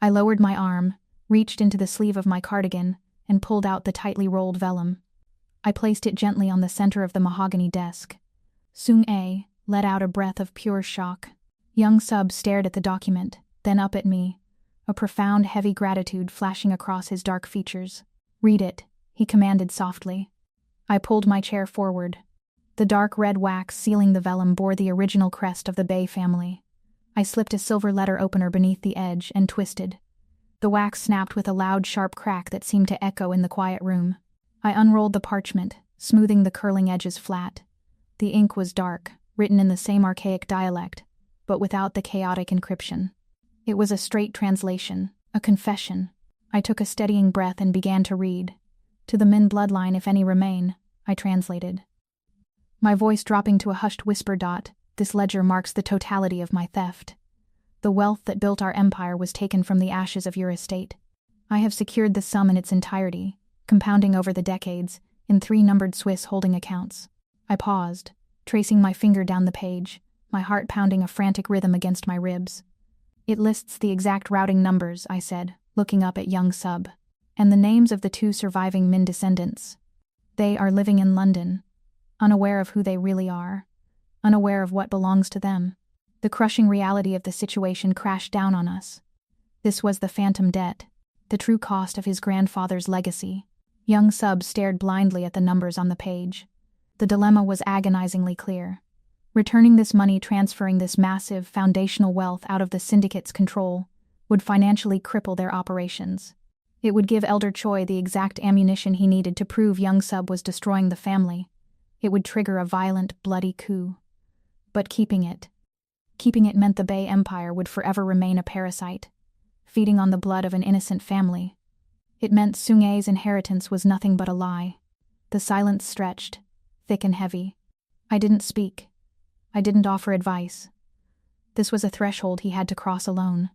I lowered my arm, reached into the sleeve of my cardigan, and pulled out the tightly rolled vellum. I placed it gently on the center of the mahogany desk. Seung-A let out a breath of pure shock. Young-Sub stared at the document, then up at me, a profound, heavy gratitude flashing across his dark features. "Read it," he commanded softly. I pulled my chair forward. The dark red wax sealing the vellum bore the original crest of the Bae family. I slipped a silver letter opener beneath the edge and twisted. The wax snapped with a loud, sharp crack that seemed to echo in the quiet room. I unrolled the parchment, smoothing the curling edges flat. The ink was dark, written in the same archaic dialect, but without the chaotic encryption. It was a straight translation, a confession. I took a steadying breath and began to read. "To the Min bloodline, if any remain," I translated. My voice dropping to a hushed whisper. "This ledger marks the totality of my theft. The wealth that built our empire was taken from the ashes of your estate. I have secured the sum in its entirety, compounding over the decades, in 3 numbered Swiss holding accounts." I paused, tracing my finger down the page, my heart pounding a frantic rhythm against my ribs. "It lists the exact routing numbers," I said, looking up at Young-Sub, "and the names of the 2 surviving Min descendants. They are living in London, unaware of who they really are, unaware of what belongs to them." The crushing reality of the situation crashed down on us. This was the phantom debt, the true cost of his grandfather's legacy. Young-Sub stared blindly at the numbers on the page. The dilemma was agonizingly clear. Returning this money, transferring this massive, foundational wealth out of the syndicate's control, would financially cripple their operations. It would give Elder Choi the exact ammunition he needed to prove Young-Sub was destroying the family. It would trigger a violent, bloody coup. But keeping it meant the Bae Empire would forever remain a parasite, feeding on the blood of an innocent family. It meant Seung-A's inheritance was nothing but a lie. The silence stretched, thick and heavy. I didn't speak. I didn't offer advice. This was a threshold he had to cross alone.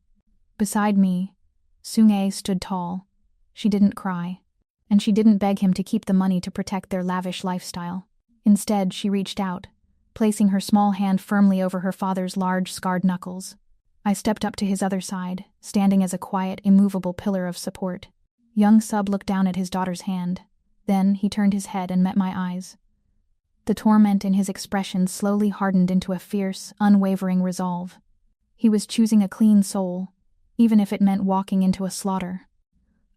Beside me, Seung-A stood tall. She didn't cry, and she didn't beg him to keep the money to protect their lavish lifestyle. Instead, she reached out, placing her small hand firmly over her father's large, scarred knuckles. I stepped up to his other side, standing as a quiet, immovable pillar of support. Young-Sub looked down at his daughter's hand. Then he turned his head and met my eyes. The torment in his expression slowly hardened into a fierce, unwavering resolve. He was choosing a clean soul, even if it meant walking into a slaughter.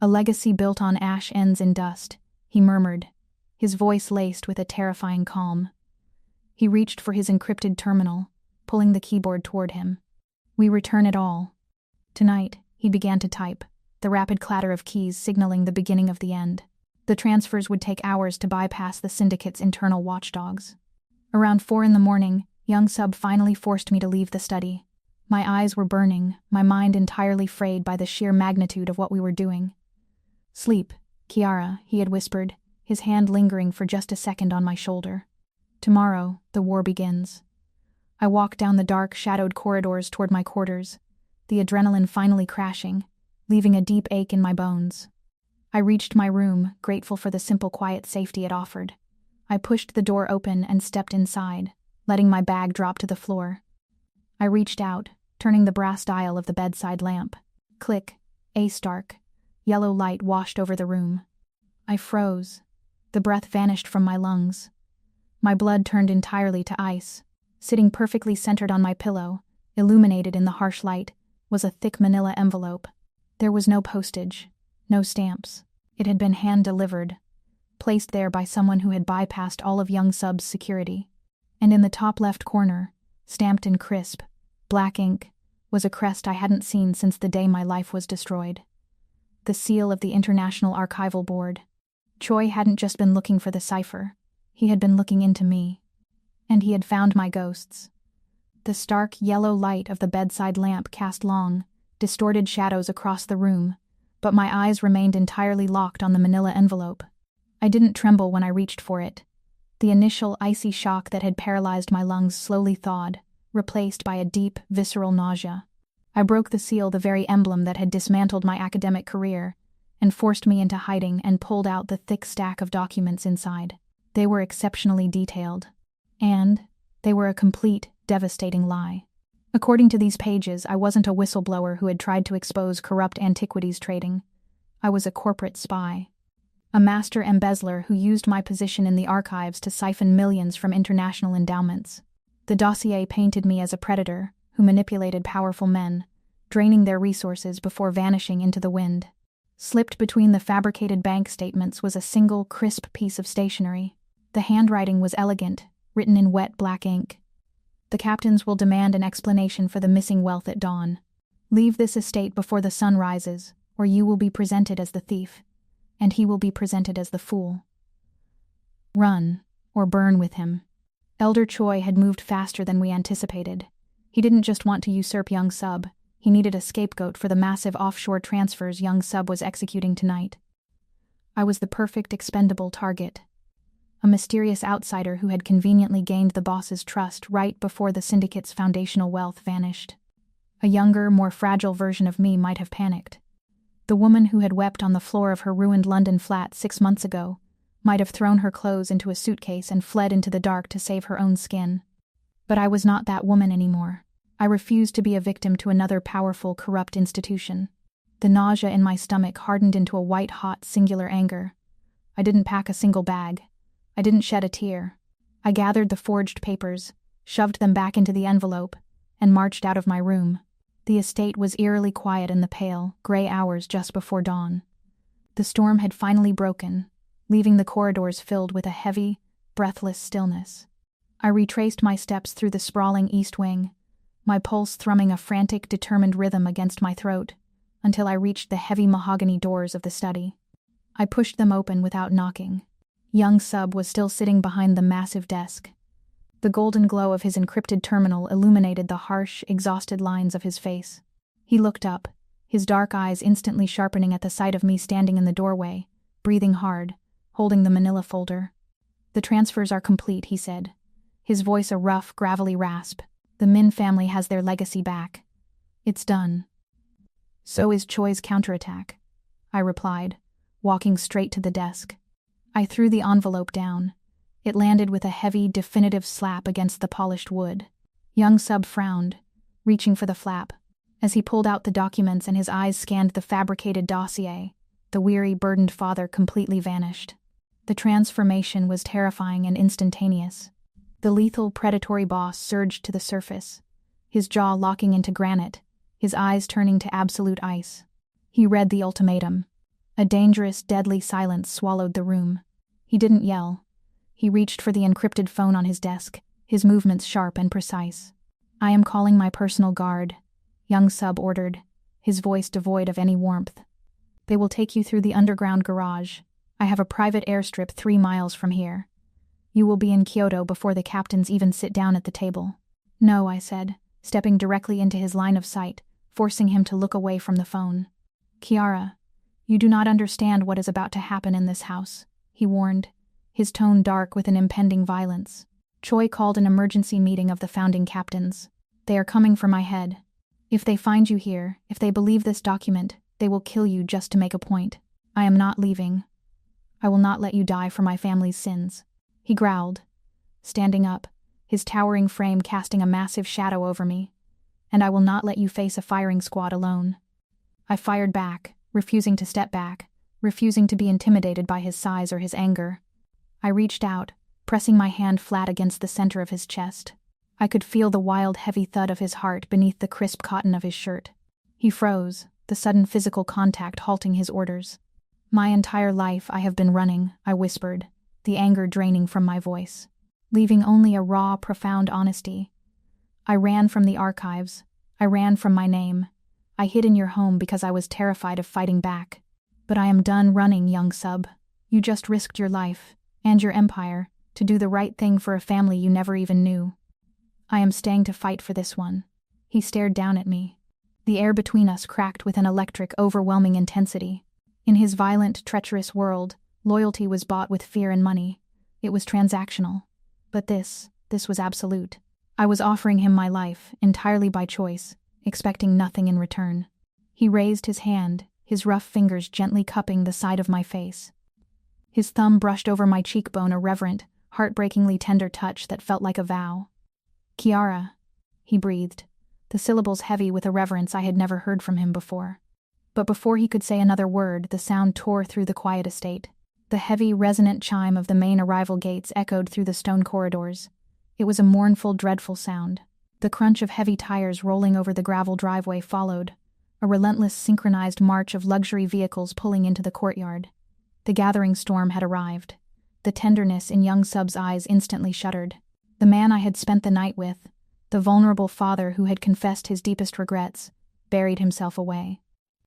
"A legacy built on ash ends in dust," he murmured, his voice laced with a terrifying calm. He reached for his encrypted terminal, pulling the keyboard toward him. "We return it all." Tonight, he began to type, the rapid clatter of keys signaling the beginning of the end. The transfers would take hours to bypass the syndicate's internal watchdogs. Around 4 a.m, Young-Sub finally forced me to leave the study. My eyes were burning, my mind entirely frayed by the sheer magnitude of what we were doing. "Sleep, Kiara," he had whispered, his hand lingering for just a second on my shoulder. "Tomorrow, the war begins." I walked down the dark, shadowed corridors toward my quarters, the adrenaline finally crashing, leaving a deep ache in my bones. I reached my room, grateful for the simple, quiet safety it offered. I pushed the door open and stepped inside, letting my bag drop to the floor. I reached out, turning the brass dial of the bedside lamp. Click, a stark, yellow light washed over the room. I froze. The breath vanished from my lungs. My blood turned entirely to ice. Sitting perfectly centered on my pillow, illuminated in the harsh light, was a thick manila envelope. There was no postage, no stamps. It had been hand-delivered, placed there by someone who had bypassed all of Young-Sub's security. And in the top left corner, stamped in crisp, black ink, was a crest I hadn't seen since the day my life was destroyed. The seal of the International Archival Board. Choi hadn't just been looking for the cipher. He had been looking into me. And he had found my ghosts. The stark yellow light of the bedside lamp cast long, distorted shadows across the room, but my eyes remained entirely locked on the manila envelope. I didn't tremble when I reached for it. The initial icy shock that had paralyzed my lungs slowly thawed, replaced by a deep, visceral nausea. I broke the seal, the very emblem that had dismantled my academic career, and forced me into hiding and pulled out the thick stack of documents inside. They were exceptionally detailed. And they were a complete, devastating lie. According to these pages, I wasn't a whistleblower who had tried to expose corrupt antiquities trading. I was a corporate spy. A master embezzler who used my position in the archives to siphon millions from international endowments. The dossier painted me as a predator who manipulated powerful men, draining their resources before vanishing into the wind. Slipped between the fabricated bank statements was a single, crisp piece of stationery. The handwriting was elegant, written in wet black ink. The captains will demand an explanation for the missing wealth at dawn. Leave this estate before the sun rises, or you will be presented as the thief, and he will be presented as the fool. Run, or burn with him. Elder Choi had moved faster than we anticipated. He didn't just want to usurp Young-Sub, he needed a scapegoat for the massive offshore transfers Young-Sub was executing tonight. I was the perfect expendable target. A mysterious outsider who had conveniently gained the boss's trust right before the syndicate's foundational wealth vanished. A younger, more fragile version of me might have panicked. The woman who had wept on the floor of her ruined London flat 6 months ago might have thrown her clothes into a suitcase and fled into the dark to save her own skin. But I was not that woman anymore. I refused to be a victim to another powerful, corrupt institution. The nausea in my stomach hardened into a white-hot, singular anger. I didn't pack a single bag. I didn't shed a tear. I gathered the forged papers, shoved them back into the envelope, and marched out of my room. The estate was eerily quiet in the pale, gray hours just before dawn. The storm had finally broken, leaving the corridors filled with a heavy, breathless stillness. I retraced my steps through the sprawling east wing, my pulse thrumming a frantic, determined rhythm against my throat, until I reached the heavy mahogany doors of the study. I pushed them open without knocking. Young-Sub was still sitting behind the massive desk. The golden glow of his encrypted terminal illuminated the harsh, exhausted lines of his face. He looked up, his dark eyes instantly sharpening at the sight of me standing in the doorway, breathing hard, holding the manila folder. "The transfers are complete," he said, his voice a rough, gravelly rasp. "The Min family has their legacy back. It's done." "So is Choi's counterattack," I replied, walking straight to the desk. I threw the envelope down. It landed with a heavy, definitive slap against the polished wood. Young-Sub frowned, reaching for the flap. As he pulled out the documents and his eyes scanned the fabricated dossier, the weary, burdened father completely vanished. The transformation was terrifying and instantaneous. The lethal, predatory boss surged to the surface, his jaw locking into granite, his eyes turning to absolute ice. He read the ultimatum. A dangerous, deadly silence swallowed the room. He didn't yell. He reached for the encrypted phone on his desk, his movements sharp and precise. "I am calling my personal guard," Young-Sub ordered, his voice devoid of any warmth. "They will take you through the underground garage. I have a private airstrip 3 miles from here. You will be in Kyoto before the captains even sit down at the table." "No," I said, stepping directly into his line of sight, forcing him to look away from the phone. "Kiara, you do not understand what is about to happen in this house," he warned, his tone dark with an impending violence. "Choi called an emergency meeting of the founding captains. They are coming for my head. If they find you here, if they believe this document, they will kill you just to make a point. I am not leaving. I will not let you die for my family's sins." He growled, standing up, his towering frame casting a massive shadow over me. "And I will not let you face a firing squad alone." I fired back, refusing to step back, refusing to be intimidated by his size or his anger. I reached out, pressing my hand flat against the center of his chest. I could feel the wild, heavy thud of his heart beneath the crisp cotton of his shirt. He froze, the sudden physical contact halting his orders. "My entire life I have been running," I whispered, the anger draining from my voice, leaving only a raw, profound honesty. "I ran from the archives. I ran from my name. I hid in your home because I was terrified of fighting back. But I am done running, Young-Sub. You just risked your life, and your empire, to do the right thing for a family you never even knew. I am staying to fight for this one." He stared down at me. The air between us cracked with an electric, overwhelming intensity. In his violent, treacherous world, loyalty was bought with fear and money. It was transactional. But this was absolute. I was offering him my life, entirely by choice, expecting nothing in return. He raised his hand, his rough fingers gently cupping the side of my face. His thumb brushed over my cheekbone, a reverent, heartbreakingly tender touch that felt like a vow. "Kiara," he breathed, the syllables heavy with a reverence I had never heard from him before. But before he could say another word, the sound tore through the quiet estate. The heavy, resonant chime of the main arrival gates echoed through the stone corridors. It was a mournful, dreadful sound. The crunch of heavy tires rolling over the gravel driveway followed, a relentless, synchronized march of luxury vehicles pulling into the courtyard. The gathering storm had arrived. The tenderness in Young-Sub's eyes instantly shuddered. The man I had spent the night with, the vulnerable father who had confessed his deepest regrets, buried himself away.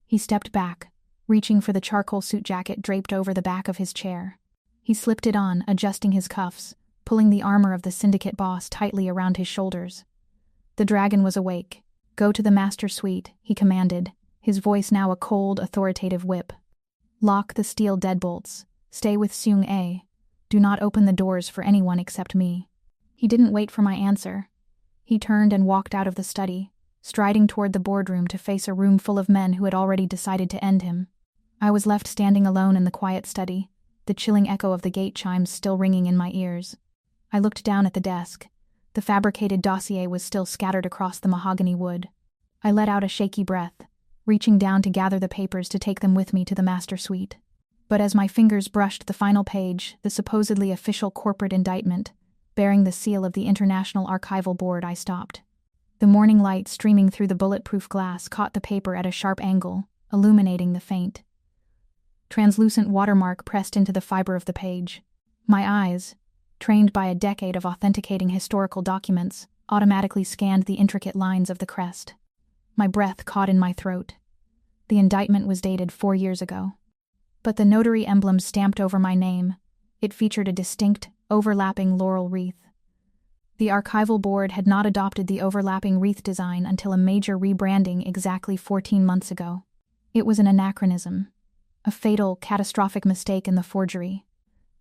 He stepped back, reaching for the charcoal suit jacket draped over the back of his chair. He slipped it on, adjusting his cuffs, pulling the armor of the syndicate boss tightly around his shoulders. The dragon was awake. "Go to the master suite," he commanded, his voice now a cold, authoritative whip. "Lock the steel deadbolts. Stay with Seung-A. Do not open the doors for anyone except me." He didn't wait for my answer. He turned and walked out of the study, striding toward the boardroom to face a room full of men who had already decided to end him. I was left standing alone in the quiet study, the chilling echo of the gate chimes still ringing in my ears. I looked down at the desk. The fabricated dossier was still scattered across the mahogany wood. I let out a shaky breath, reaching down to gather the papers to take them with me to the master suite. But as my fingers brushed the final page, the supposedly official corporate indictment, bearing the seal of the International Archival Board, I stopped. The morning light streaming through the bulletproof glass caught the paper at a sharp angle, illuminating the faint, translucent watermark pressed into the fiber of the page. My eyes, trained by a decade of authenticating historical documents, automatically scanned the intricate lines of the crest. My breath caught in my throat. The indictment was dated 4 years ago. But the notary emblem stamped over my name, it featured a distinct, overlapping laurel wreath. The archival board had not adopted the overlapping wreath design until a major rebranding exactly 14 months ago. It was an anachronism, a fatal, catastrophic mistake in the forgery.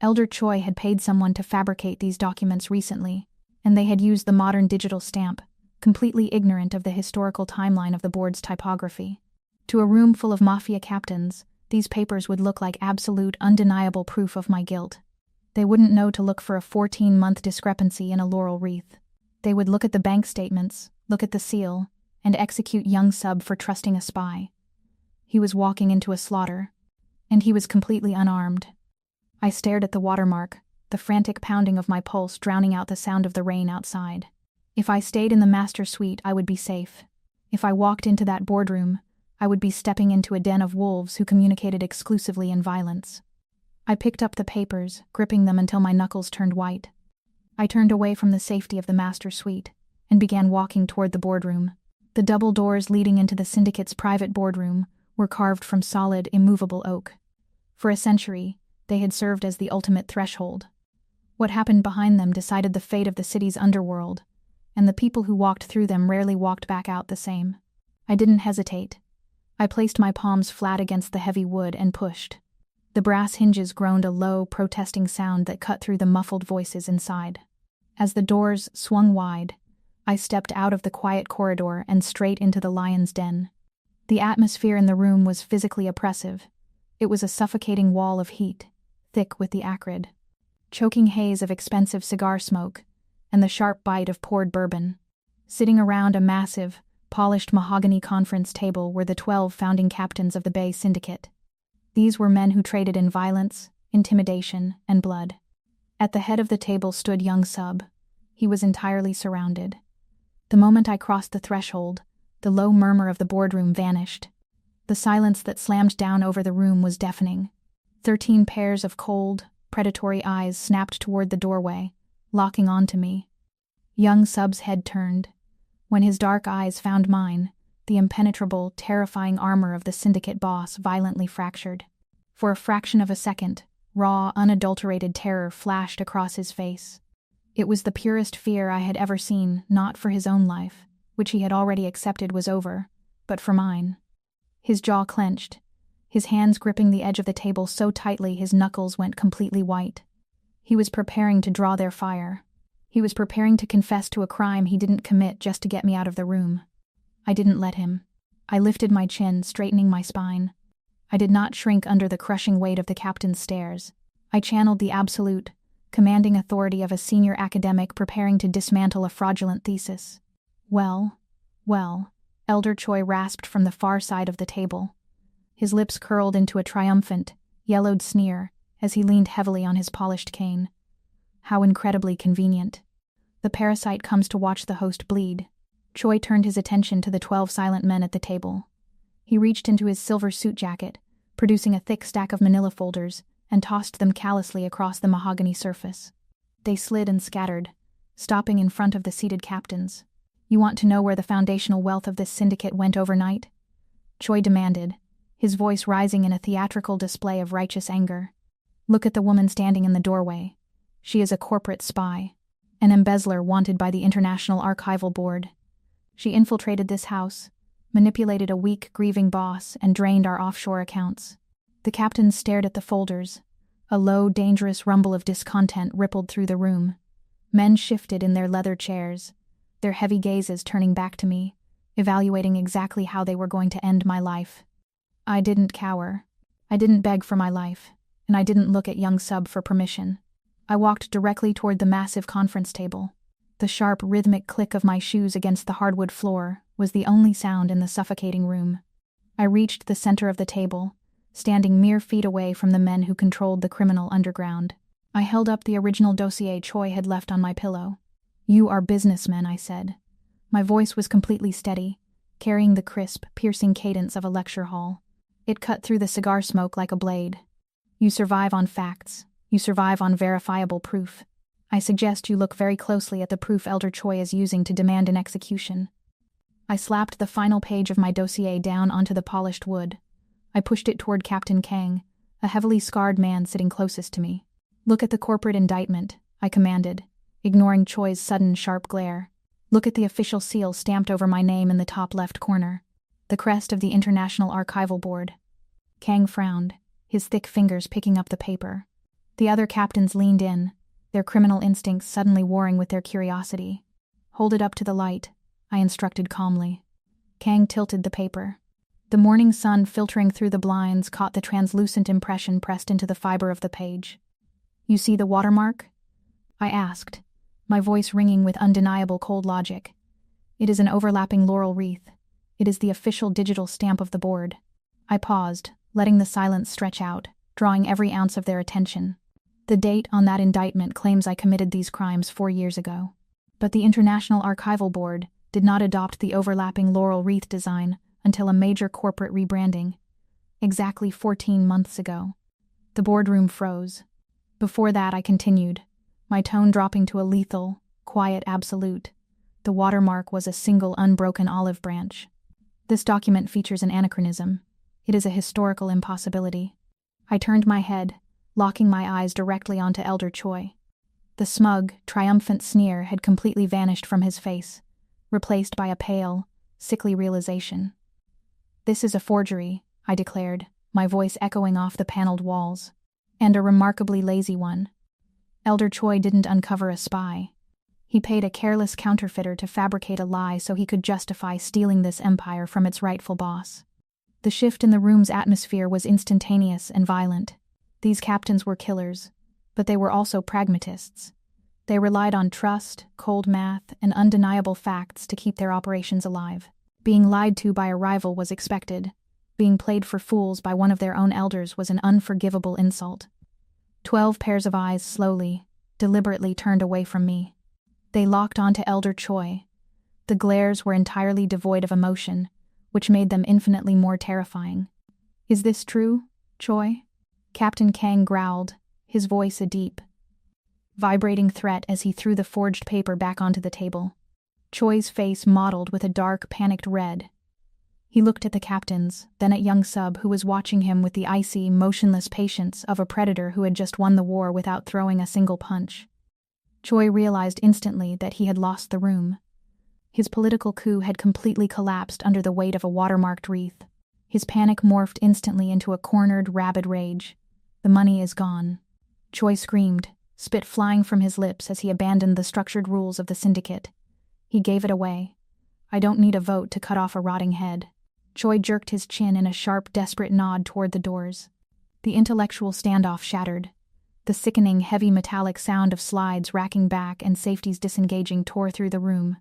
Elder Choi had paid someone to fabricate these documents recently, and they had used the modern digital stamp, completely ignorant of the historical timeline of the board's typography. To a room full of mafia captains, these papers would look like absolute, undeniable proof of my guilt. They wouldn't know to look for a 14-month discrepancy in a laurel wreath. They would look at the bank statements, look at the seal, and execute Young-Sub for trusting a spy. He was walking into a slaughter, and he was completely unarmed. I stared at the watermark, the frantic pounding of my pulse drowning out the sound of the rain outside. If I stayed in the master suite, I would be safe. If I walked into that boardroom, I would be stepping into a den of wolves who communicated exclusively in violence. I picked up the papers, gripping them until my knuckles turned white. I turned away from the safety of the master suite and began walking toward the boardroom. The double doors leading into the syndicate's private boardroom were carved from solid, immovable oak. For a century, they had served as the ultimate threshold. What happened behind them decided the fate of the city's underworld, and the people who walked through them rarely walked back out the same. I didn't hesitate. I placed my palms flat against the heavy wood and pushed. The brass hinges groaned a low, protesting sound that cut through the muffled voices inside. As the doors swung wide, I stepped out of the quiet corridor and straight into the lion's den. The atmosphere in the room was physically oppressive. It was a suffocating wall of heat, thick with the acrid, choking haze of expensive cigar smoke and the sharp bite of poured bourbon. Sitting around a massive, polished mahogany conference table were the 12 founding captains of the Bae Syndicate. These were men who traded in violence, intimidation, and blood. At the head of the table stood Young-Sub. He was entirely surrounded. The moment I crossed the threshold, the low murmur of the boardroom vanished. The silence that slammed down over the room was deafening. 13 pairs of cold, predatory eyes snapped toward the doorway, locking onto me. Young-Sub's head turned. When his dark eyes found mine, the impenetrable, terrifying armor of the syndicate boss violently fractured. For a fraction of a second, raw, unadulterated terror flashed across his face. It was the purest fear I had ever seen, not for his own life, which he had already accepted was over, but for mine. His jaw clenched, his hands gripping the edge of the table so tightly his knuckles went completely white. He was preparing to draw their fire. He was preparing to confess to a crime he didn't commit just to get me out of the room. I didn't let him. I lifted my chin, straightening my spine. I did not shrink under the crushing weight of the captain's stares. I channeled the absolute, commanding authority of a senior academic preparing to dismantle a fraudulent thesis. Well, Elder Choi rasped from the far side of the table. His lips curled into a triumphant, yellowed sneer as he leaned heavily on his polished cane. How incredibly convenient. The parasite comes to watch the host bleed. Choi turned his attention to the 12 silent men at the table. He reached into his silver suit jacket, producing a thick stack of manila folders, and tossed them callously across the mahogany surface. They slid and scattered, stopping in front of the seated captains. You want to know where the foundational wealth of this syndicate went overnight? Choi demanded, his voice rising in a theatrical display of righteous anger. Look at the woman standing in the doorway. She is a corporate spy, an embezzler wanted by the International Archival Board. She infiltrated this house, manipulated a weak, grieving boss, and drained our offshore accounts. The captains stared at the folders. A low, dangerous rumble of discontent rippled through the room. Men shifted in their leather chairs, their heavy gazes turning back to me, evaluating exactly how they were going to end my life. I didn't cower. I didn't beg for my life, and I didn't look at Young-Sub for permission. I walked directly toward the massive conference table. The sharp, rhythmic click of my shoes against the hardwood floor was the only sound in the suffocating room. I reached the center of the table, standing mere feet away from the men who controlled the criminal underground. I held up the original dossier Choi had left on my pillow. You are businessmen, I said. My voice was completely steady, carrying the crisp, piercing cadence of a lecture hall. It cut through the cigar smoke like a blade. You survive on facts. You survive on verifiable proof. I suggest you look very closely at the proof Elder Choi is using to demand an execution. I slapped the final page of my dossier down onto the polished wood. I pushed it toward Captain Kang, a heavily scarred man sitting closest to me. Look at the corporate indictment, I commanded, ignoring Choi's sudden sharp glare. Look at the official seal stamped over my name in the top left corner. The crest of the International Archival Board. Kang frowned, his thick fingers picking up the paper. The other captains leaned in, their criminal instincts suddenly warring with their curiosity. Hold it up to the light, I instructed calmly. Kang tilted the paper. The morning sun filtering through the blinds caught the translucent impression pressed into the fiber of the page. You see the watermark? I asked, my voice ringing with undeniable cold logic. It is an overlapping laurel wreath. It is the official digital stamp of the board. I paused, letting the silence stretch out, drawing every ounce of their attention. The date on that indictment claims I committed these crimes 4 years ago. But the International Archival Board did not adopt the overlapping laurel wreath design until a major corporate rebranding, exactly 14 months ago. The boardroom froze. Before that, I continued, my tone dropping to a lethal, quiet absolute. The watermark was a single unbroken olive branch. This document features an anachronism. It is a historical impossibility. I turned my head, locking my eyes directly onto Elder Choi. The smug, triumphant sneer had completely vanished from his face, replaced by a pale, sickly realization. This is a forgery, I declared, my voice echoing off the paneled walls. And a remarkably lazy one. Elder Choi didn't uncover a spy. He paid a careless counterfeiter to fabricate a lie so he could justify stealing this empire from its rightful boss. The shift in the room's atmosphere was instantaneous and violent. These captains were killers, but they were also pragmatists. They relied on trust, cold math, and undeniable facts to keep their operations alive. Being lied to by a rival was expected. Being played for fools by one of their own elders was an unforgivable insult. 12 pairs of eyes slowly, deliberately turned away from me. They locked onto Elder Choi. The glares were entirely devoid of emotion, which made them infinitely more terrifying. "Is this true, Choi?" Captain Kang growled, his voice a deep, vibrating threat as he threw the forged paper back onto the table. Choi's face mottled with a dark, panicked red. He looked at the captains, then at Young-Sub, who was watching him with the icy, motionless patience of a predator who had just won the war without throwing a single punch. Choi realized instantly that he had lost the room. His political coup had completely collapsed under the weight of a watermarked wreath. His panic morphed instantly into a cornered, rabid rage. "The money is gone." Choi screamed, spit flying from his lips as he abandoned the structured rules of the syndicate. He gave it away. "I don't need a vote to cut off a rotting head." Choi jerked his chin in a sharp, desperate nod toward the doors. The intellectual standoff shattered. The sickening, heavy metallic sound of slides racking back and safeties disengaging tore through the room.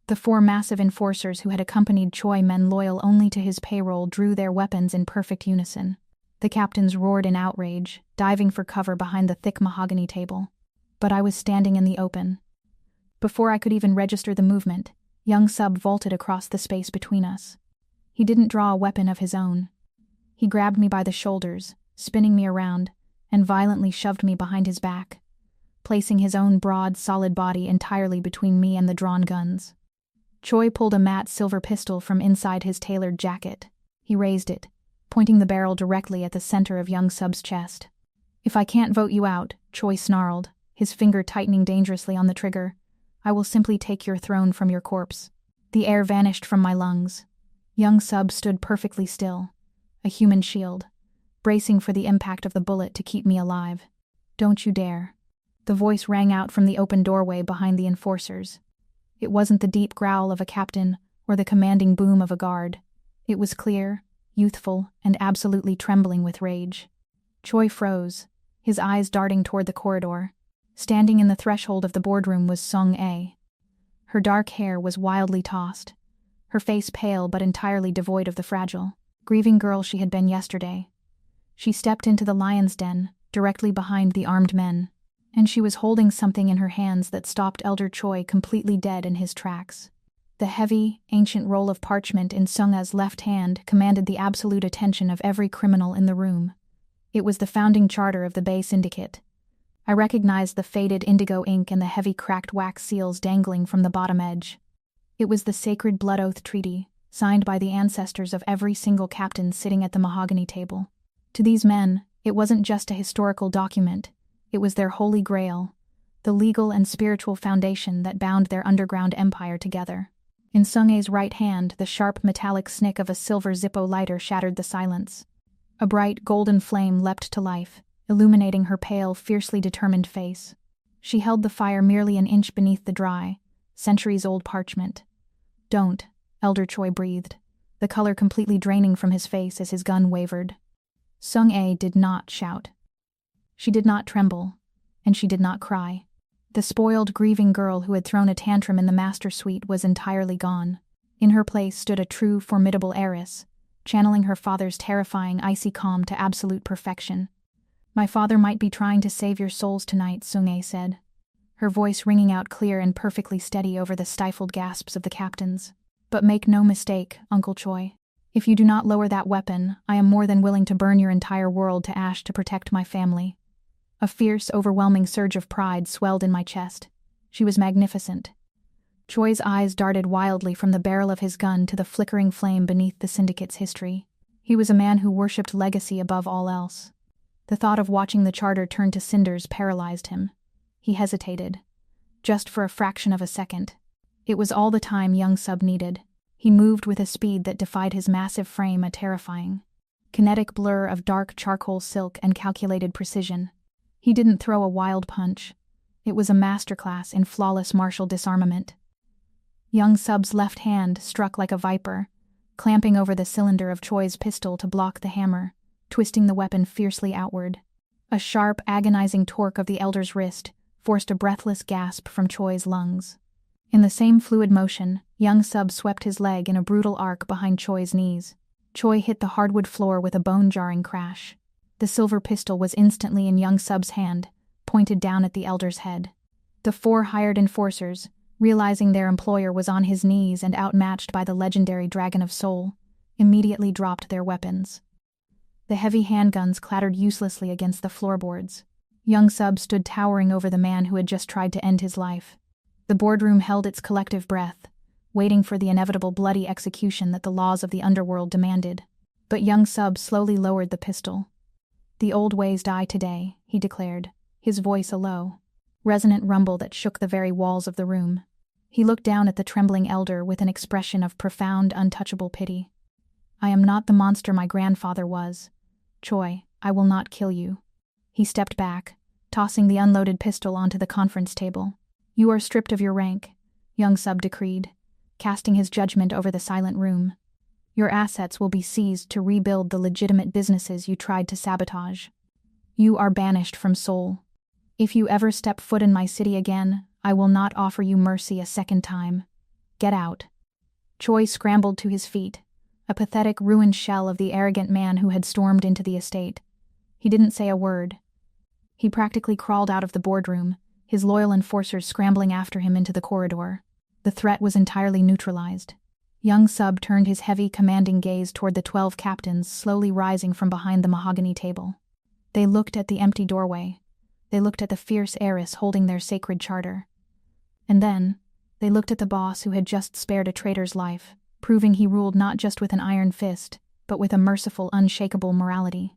The 4 massive enforcers who had accompanied Choi, men loyal only to his payroll, drew their weapons in perfect unison. The captains roared in outrage, diving for cover behind the thick mahogany table. But I was standing in the open. Before I could even register the movement, Young-Sub vaulted across the space between us. He didn't draw a weapon of his own. He grabbed me by the shoulders, spinning me around, and violently shoved me behind his back, placing his own broad, solid body entirely between me and the drawn guns. Choi pulled a matte silver pistol from inside his tailored jacket. He raised it, pointing the barrel directly at the center of Young-Sub's chest. "If I can't vote you out," Choi snarled, his finger tightening dangerously on the trigger, "I will simply take your throne from your corpse." The air vanished from my lungs. Young-Sub stood perfectly still, a human shield, bracing for the impact of the bullet to keep me alive. "Don't you dare." The voice rang out from the open doorway behind the enforcers. It wasn't the deep growl of a captain or the commanding boom of a guard. It was clear, youthful, and absolutely trembling with rage. Choi froze, his eyes darting toward the corridor. Standing in the threshold of the boardroom was Sung-A. Her dark hair was wildly tossed, her face pale but entirely devoid of the fragile, grieving girl she had been yesterday. She stepped into the lion's den, directly behind the armed men, and she was holding something in her hands that stopped Elder Choi completely dead in his tracks. The heavy, ancient roll of parchment in Sung-A's left hand commanded the absolute attention of every criminal in the room. It was the founding charter of the Bae Syndicate. I recognized the faded indigo ink and the heavy cracked wax seals dangling from the bottom edge. It was the sacred blood oath treaty, signed by the ancestors of every single captain sitting at the mahogany table. To these men, it wasn't just a historical document, it was their holy grail, the legal and spiritual foundation that bound their underground empire together. In Sung-A's right hand, the sharp metallic snick of a silver Zippo lighter shattered the silence. A bright golden flame leapt to life, illuminating her pale, fiercely determined face. She held the fire merely an inch beneath the dry, centuries-old parchment. "Don't," Elder Choi breathed, the color completely draining from his face as his gun wavered. Sung-A did not shout. She did not tremble, and she did not cry. The spoiled, grieving girl who had thrown a tantrum in the master suite was entirely gone. In her place stood a true, formidable heiress, channeling her father's terrifying, icy calm to absolute perfection. "My father might be trying to save your souls tonight," Sung-A said, her voice ringing out clear and perfectly steady over the stifled gasps of the captains. "But make no mistake, Uncle Choi. If you do not lower that weapon, I am more than willing to burn your entire world to ash to protect my family." A fierce, overwhelming surge of pride swelled in my chest. She was magnificent. Choi's eyes darted wildly from the barrel of his gun to the flickering flame beneath the syndicate's history. He was a man who worshipped legacy above all else. The thought of watching the charter turn to cinders paralyzed him. He hesitated, just for a fraction of a second. It was all the time Young-Sub needed. He moved with a speed that defied his massive frame, a terrifying, kinetic blur of dark charcoal silk and calculated precision. He didn't throw a wild punch. It was a masterclass in flawless martial disarmament. Young-Sub's left hand struck like a viper, clamping over the cylinder of Choi's pistol to block the hammer, twisting the weapon fiercely outward. A sharp, agonizing torque of the elder's wrist forced a breathless gasp from Choi's lungs. In the same fluid motion, Young-Sub swept his leg in a brutal arc behind Choi's knees. Choi hit the hardwood floor with a bone-jarring crash. The silver pistol was instantly in Young-Sub's hand, pointed down at the elder's head. The 4 hired enforcers, realizing their employer was on his knees and outmatched by the legendary Dragon of Soul, immediately dropped their weapons. The heavy handguns clattered uselessly against the floorboards. Young-Sub stood towering over the man who had just tried to end his life. The boardroom held its collective breath, waiting for the inevitable bloody execution that the laws of the underworld demanded. But Young-Sub slowly lowered the pistol. "The old ways die today," he declared, his voice a low, resonant rumble that shook the very walls of the room. He looked down at the trembling elder with an expression of profound, untouchable pity. "I am not the monster my grandfather was. Choi, I will not kill you." He stepped back, tossing the unloaded pistol onto the conference table. "You are stripped of your rank," Young-Sub decreed, casting his judgment over the silent room. "Your assets will be seized to rebuild the legitimate businesses you tried to sabotage. You are banished from Seoul. If you ever step foot in my city again, I will not offer you mercy a second time. Get out." Choi scrambled to his feet, a pathetic ruined shell of the arrogant man who had stormed into the estate. He didn't say a word. He practically crawled out of the boardroom, his loyal enforcers scrambling after him into the corridor. The threat was entirely neutralized. Young-Sub turned his heavy, commanding gaze toward the 12 captains slowly rising from behind the mahogany table. They looked at the empty doorway. They looked at the fierce heiress holding their sacred charter. And then, they looked at the boss who had just spared a traitor's life, proving he ruled not just with an iron fist, but with a merciful, unshakable morality.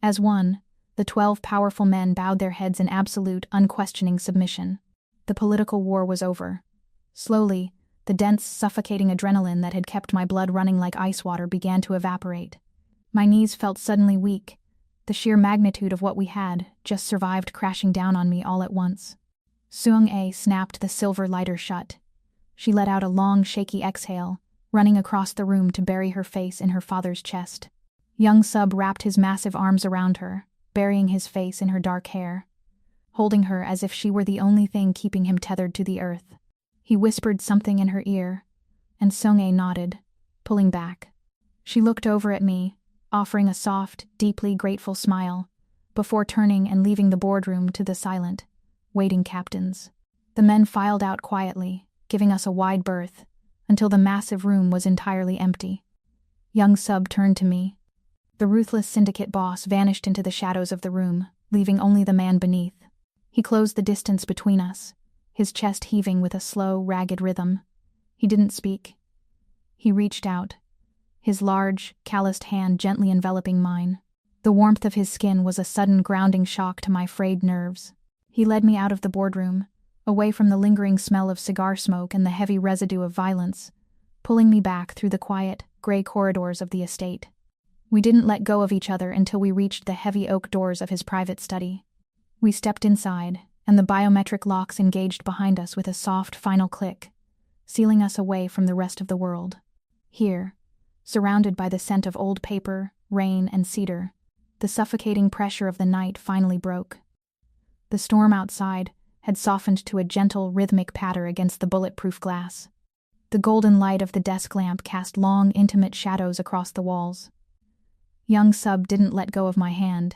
As one, the 12 powerful men bowed their heads in absolute, unquestioning submission. The political war was over. Slowly, the dense, suffocating adrenaline that had kept my blood running like ice water began to evaporate. My knees felt suddenly weak. The sheer magnitude of what we had just survived crashing down on me all at once. Seung-ae snapped the silver lighter shut. She let out a long, shaky exhale, running across the room to bury her face in her father's chest. Young-Sub wrapped his massive arms around her, burying his face in her dark hair, holding her as if she were the only thing keeping him tethered to the earth. He whispered something in her ear, and Seung-ae nodded, pulling back. She looked over at me, offering a soft, deeply grateful smile, before turning and leaving the boardroom to the silent, waiting captains. The men filed out quietly, giving us a wide berth, until the massive room was entirely empty. Young-Sub turned to me. The ruthless syndicate boss vanished into the shadows of the room, leaving only the man beneath. He closed the distance between us, his chest heaving with a slow, ragged rhythm. He didn't speak. He reached out, his large, calloused hand gently enveloping mine. The warmth of his skin was a sudden grounding shock to my frayed nerves. He led me out of the boardroom, away from the lingering smell of cigar smoke and the heavy residue of violence, pulling me back through the quiet, gray corridors of the estate. We didn't let go of each other until we reached the heavy oak doors of his private study. We stepped inside, and the biometric locks engaged behind us with a soft, final click, sealing us away from the rest of the world. Here, surrounded by the scent of old paper, rain, and cedar, the suffocating pressure of the night finally broke. The storm outside had softened to a gentle, rhythmic patter against the bulletproof glass. The golden light of the desk lamp cast long, intimate shadows across the walls. Young-Sub didn't let go of my hand.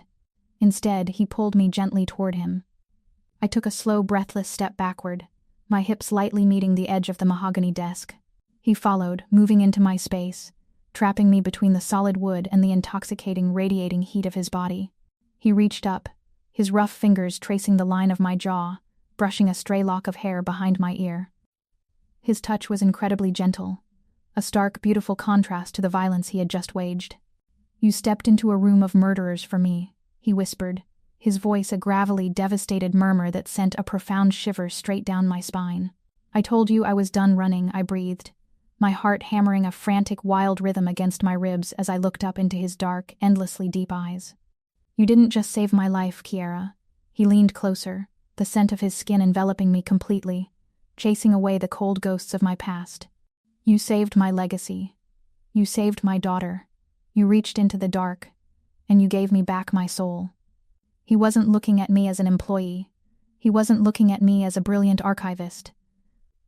Instead, he pulled me gently toward him. I took a slow, breathless step backward, my hips lightly meeting the edge of the mahogany desk. He followed, moving into my space, trapping me between the solid wood and the intoxicating, radiating heat of his body. He reached up, his rough fingers tracing the line of my jaw, brushing a stray lock of hair behind my ear. His touch was incredibly gentle, a stark, beautiful contrast to the violence he had just waged. "You stepped into a room of murderers for me," he whispered, his voice a gravelly, devastated murmur that sent a profound shiver straight down my spine. "I told you I was done running," I breathed, my heart hammering a frantic, wild rhythm against my ribs as I looked up into his dark, endlessly deep eyes. "You didn't just save my life, Kiara." He leaned closer, the scent of his skin enveloping me completely, chasing away the cold ghosts of my past. "You saved my legacy. You saved my daughter. You reached into the dark, and you gave me back my soul." He wasn't looking at me as an employee. He wasn't looking at me as a brilliant archivist.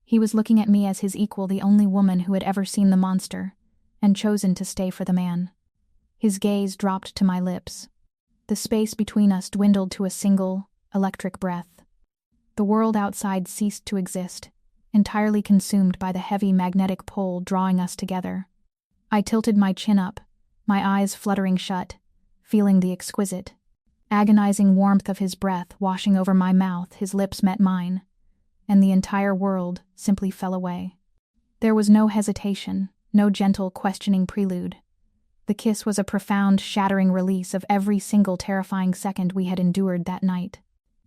He was looking at me as his equal, the only woman who had ever seen the monster, and chosen to stay for the man. His gaze dropped to my lips. The space between us dwindled to a single, electric breath. The world outside ceased to exist, entirely consumed by the heavy magnetic pull drawing us together. I tilted my chin up, my eyes fluttering shut, feeling the exquisite, agonizing warmth of his breath washing over my mouth. His lips met mine, and the entire world simply fell away. There was no hesitation, no gentle, questioning prelude. The kiss was a profound, shattering release of every single terrifying second we had endured that night.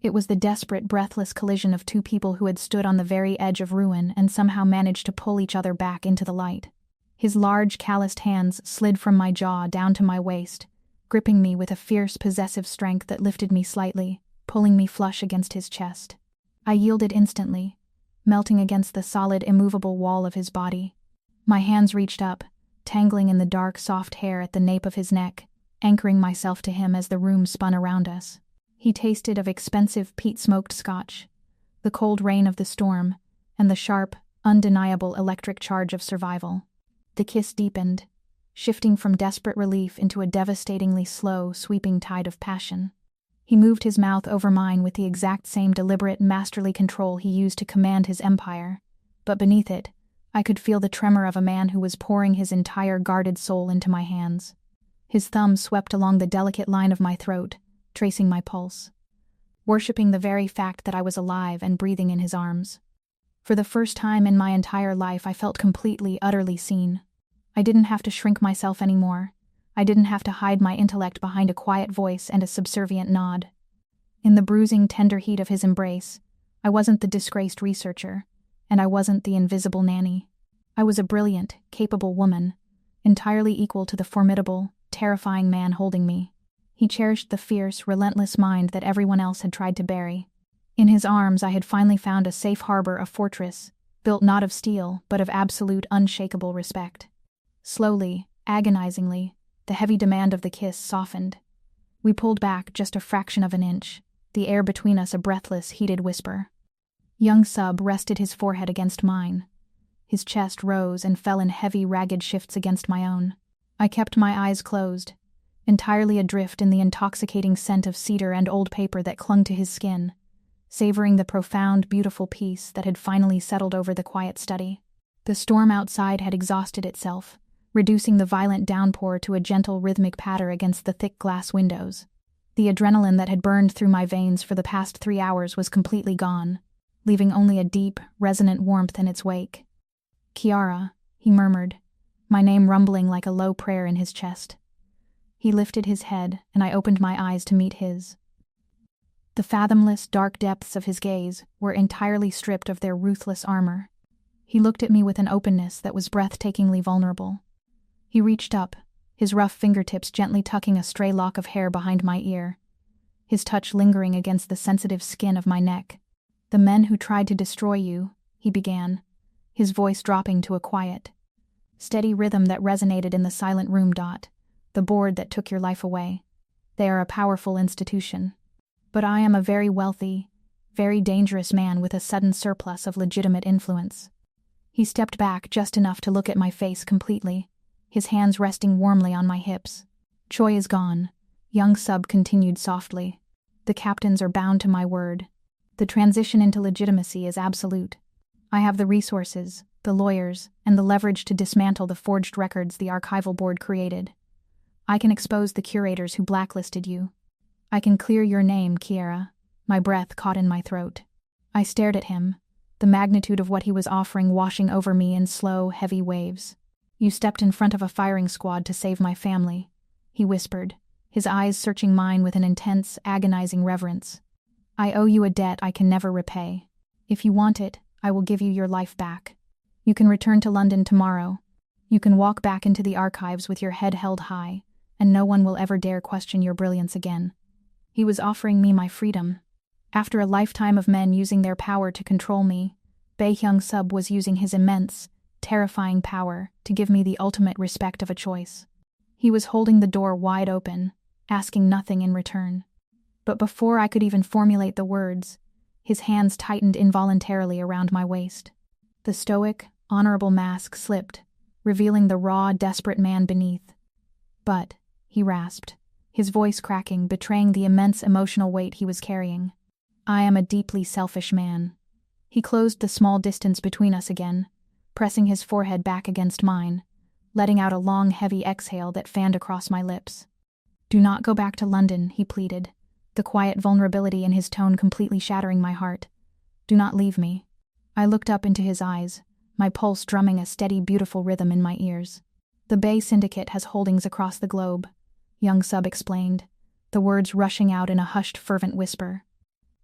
It was the desperate, breathless collision of two people who had stood on the very edge of ruin and somehow managed to pull each other back into the light. His large, calloused hands slid from my jaw down to my waist, gripping me with a fierce, possessive strength that lifted me slightly, pulling me flush against his chest. I yielded instantly, melting against the solid, immovable wall of his body. My hands reached up, tangling in the dark, soft hair at the nape of his neck, anchoring myself to him as the room spun around us. He tasted of expensive peat-smoked scotch, the cold rain of the storm, and the sharp, undeniable electric charge of survival. The kiss deepened, shifting from desperate relief into a devastatingly slow, sweeping tide of passion. He moved his mouth over mine with the exact same deliberate, masterly control he used to command his empire, but beneath it, I could feel the tremor of a man who was pouring his entire guarded soul into my hands. His thumb swept along the delicate line of my throat, tracing my pulse, worshipping the very fact that I was alive and breathing in his arms. For the first time in my entire life, I felt completely, utterly seen. I didn't have to shrink myself anymore. I didn't have to hide my intellect behind a quiet voice and a subservient nod. In the bruising, tender heat of his embrace, I wasn't the disgraced researcher, and I wasn't the invisible nanny. I was a brilliant, capable woman, entirely equal to the formidable, terrifying man holding me. He cherished the fierce, relentless mind that everyone else had tried to bury. In his arms I had finally found a safe harbor, a fortress, built not of steel, but of absolute, unshakable respect. Slowly, agonizingly, the heavy demand of the kiss softened. We pulled back just a fraction of an inch, the air between us a breathless, heated whisper. Young-Sub rested his forehead against mine. His chest rose and fell in heavy, ragged shifts against my own. I kept my eyes closed, entirely adrift in the intoxicating scent of cedar and old paper that clung to his skin, savoring the profound, beautiful peace that had finally settled over the quiet study. The storm outside had exhausted itself, reducing the violent downpour to a gentle, rhythmic patter against the thick glass windows. The adrenaline that had burned through my veins for the past 3 hours was completely gone, leaving only a deep, resonant warmth in its wake. "Kiara," he murmured, my name rumbling like a low prayer in his chest. He lifted his head, and I opened my eyes to meet his. The fathomless, dark depths of his gaze were entirely stripped of their ruthless armor. He looked at me with an openness that was breathtakingly vulnerable. He reached up, his rough fingertips gently tucking a stray lock of hair behind my ear, his touch lingering against the sensitive skin of my neck. "The men who tried to destroy you," he began, his voice dropping to a quiet, steady rhythm that resonated in the silent room. "The board that took your life away. They are a powerful institution. But I am a very wealthy, very dangerous man with a sudden surplus of legitimate influence." He stepped back just enough to look at my face completely, his hands resting warmly on my hips. "Choi is gone," Young-Sub continued softly. "The captains are bound to my word. The transition into legitimacy is absolute. I have the resources, the lawyers, and the leverage to dismantle the forged records the archival board created. I can expose the curators who blacklisted you. I can clear your name, Kiara." My breath caught in my throat. I stared at him, the magnitude of what he was offering washing over me in slow, heavy waves. "You stepped in front of a firing squad to save my family," he whispered, his eyes searching mine with an intense, agonizing reverence. "I owe you a debt I can never repay. If you want it, I will give you your life back. You can return to London tomorrow. You can walk back into the archives with your head held high, and no one will ever dare question your brilliance again." He was offering me my freedom. After a lifetime of men using their power to control me, Bae Young-Sub was using his immense, terrifying power to give me the ultimate respect of a choice. He was holding the door wide open, asking nothing in return. But before I could even formulate the words, his hands tightened involuntarily around my waist. The stoic, honorable mask slipped, revealing the raw, desperate man beneath. "But," he rasped, his voice cracking, betraying the immense emotional weight he was carrying, I am a deeply selfish man. He closed the small distance between us again, pressing his forehead back against mine, letting out a long, heavy exhale that fanned across my lips. Do not go back to London, he pleaded, the quiet vulnerability in his tone completely shattering my heart. Do not leave me. I looked up into his eyes, my pulse drumming a steady, beautiful rhythm in my ears. The Bae Syndicate has holdings across the globe, Young-Sub explained, the words rushing out in a hushed, fervent whisper.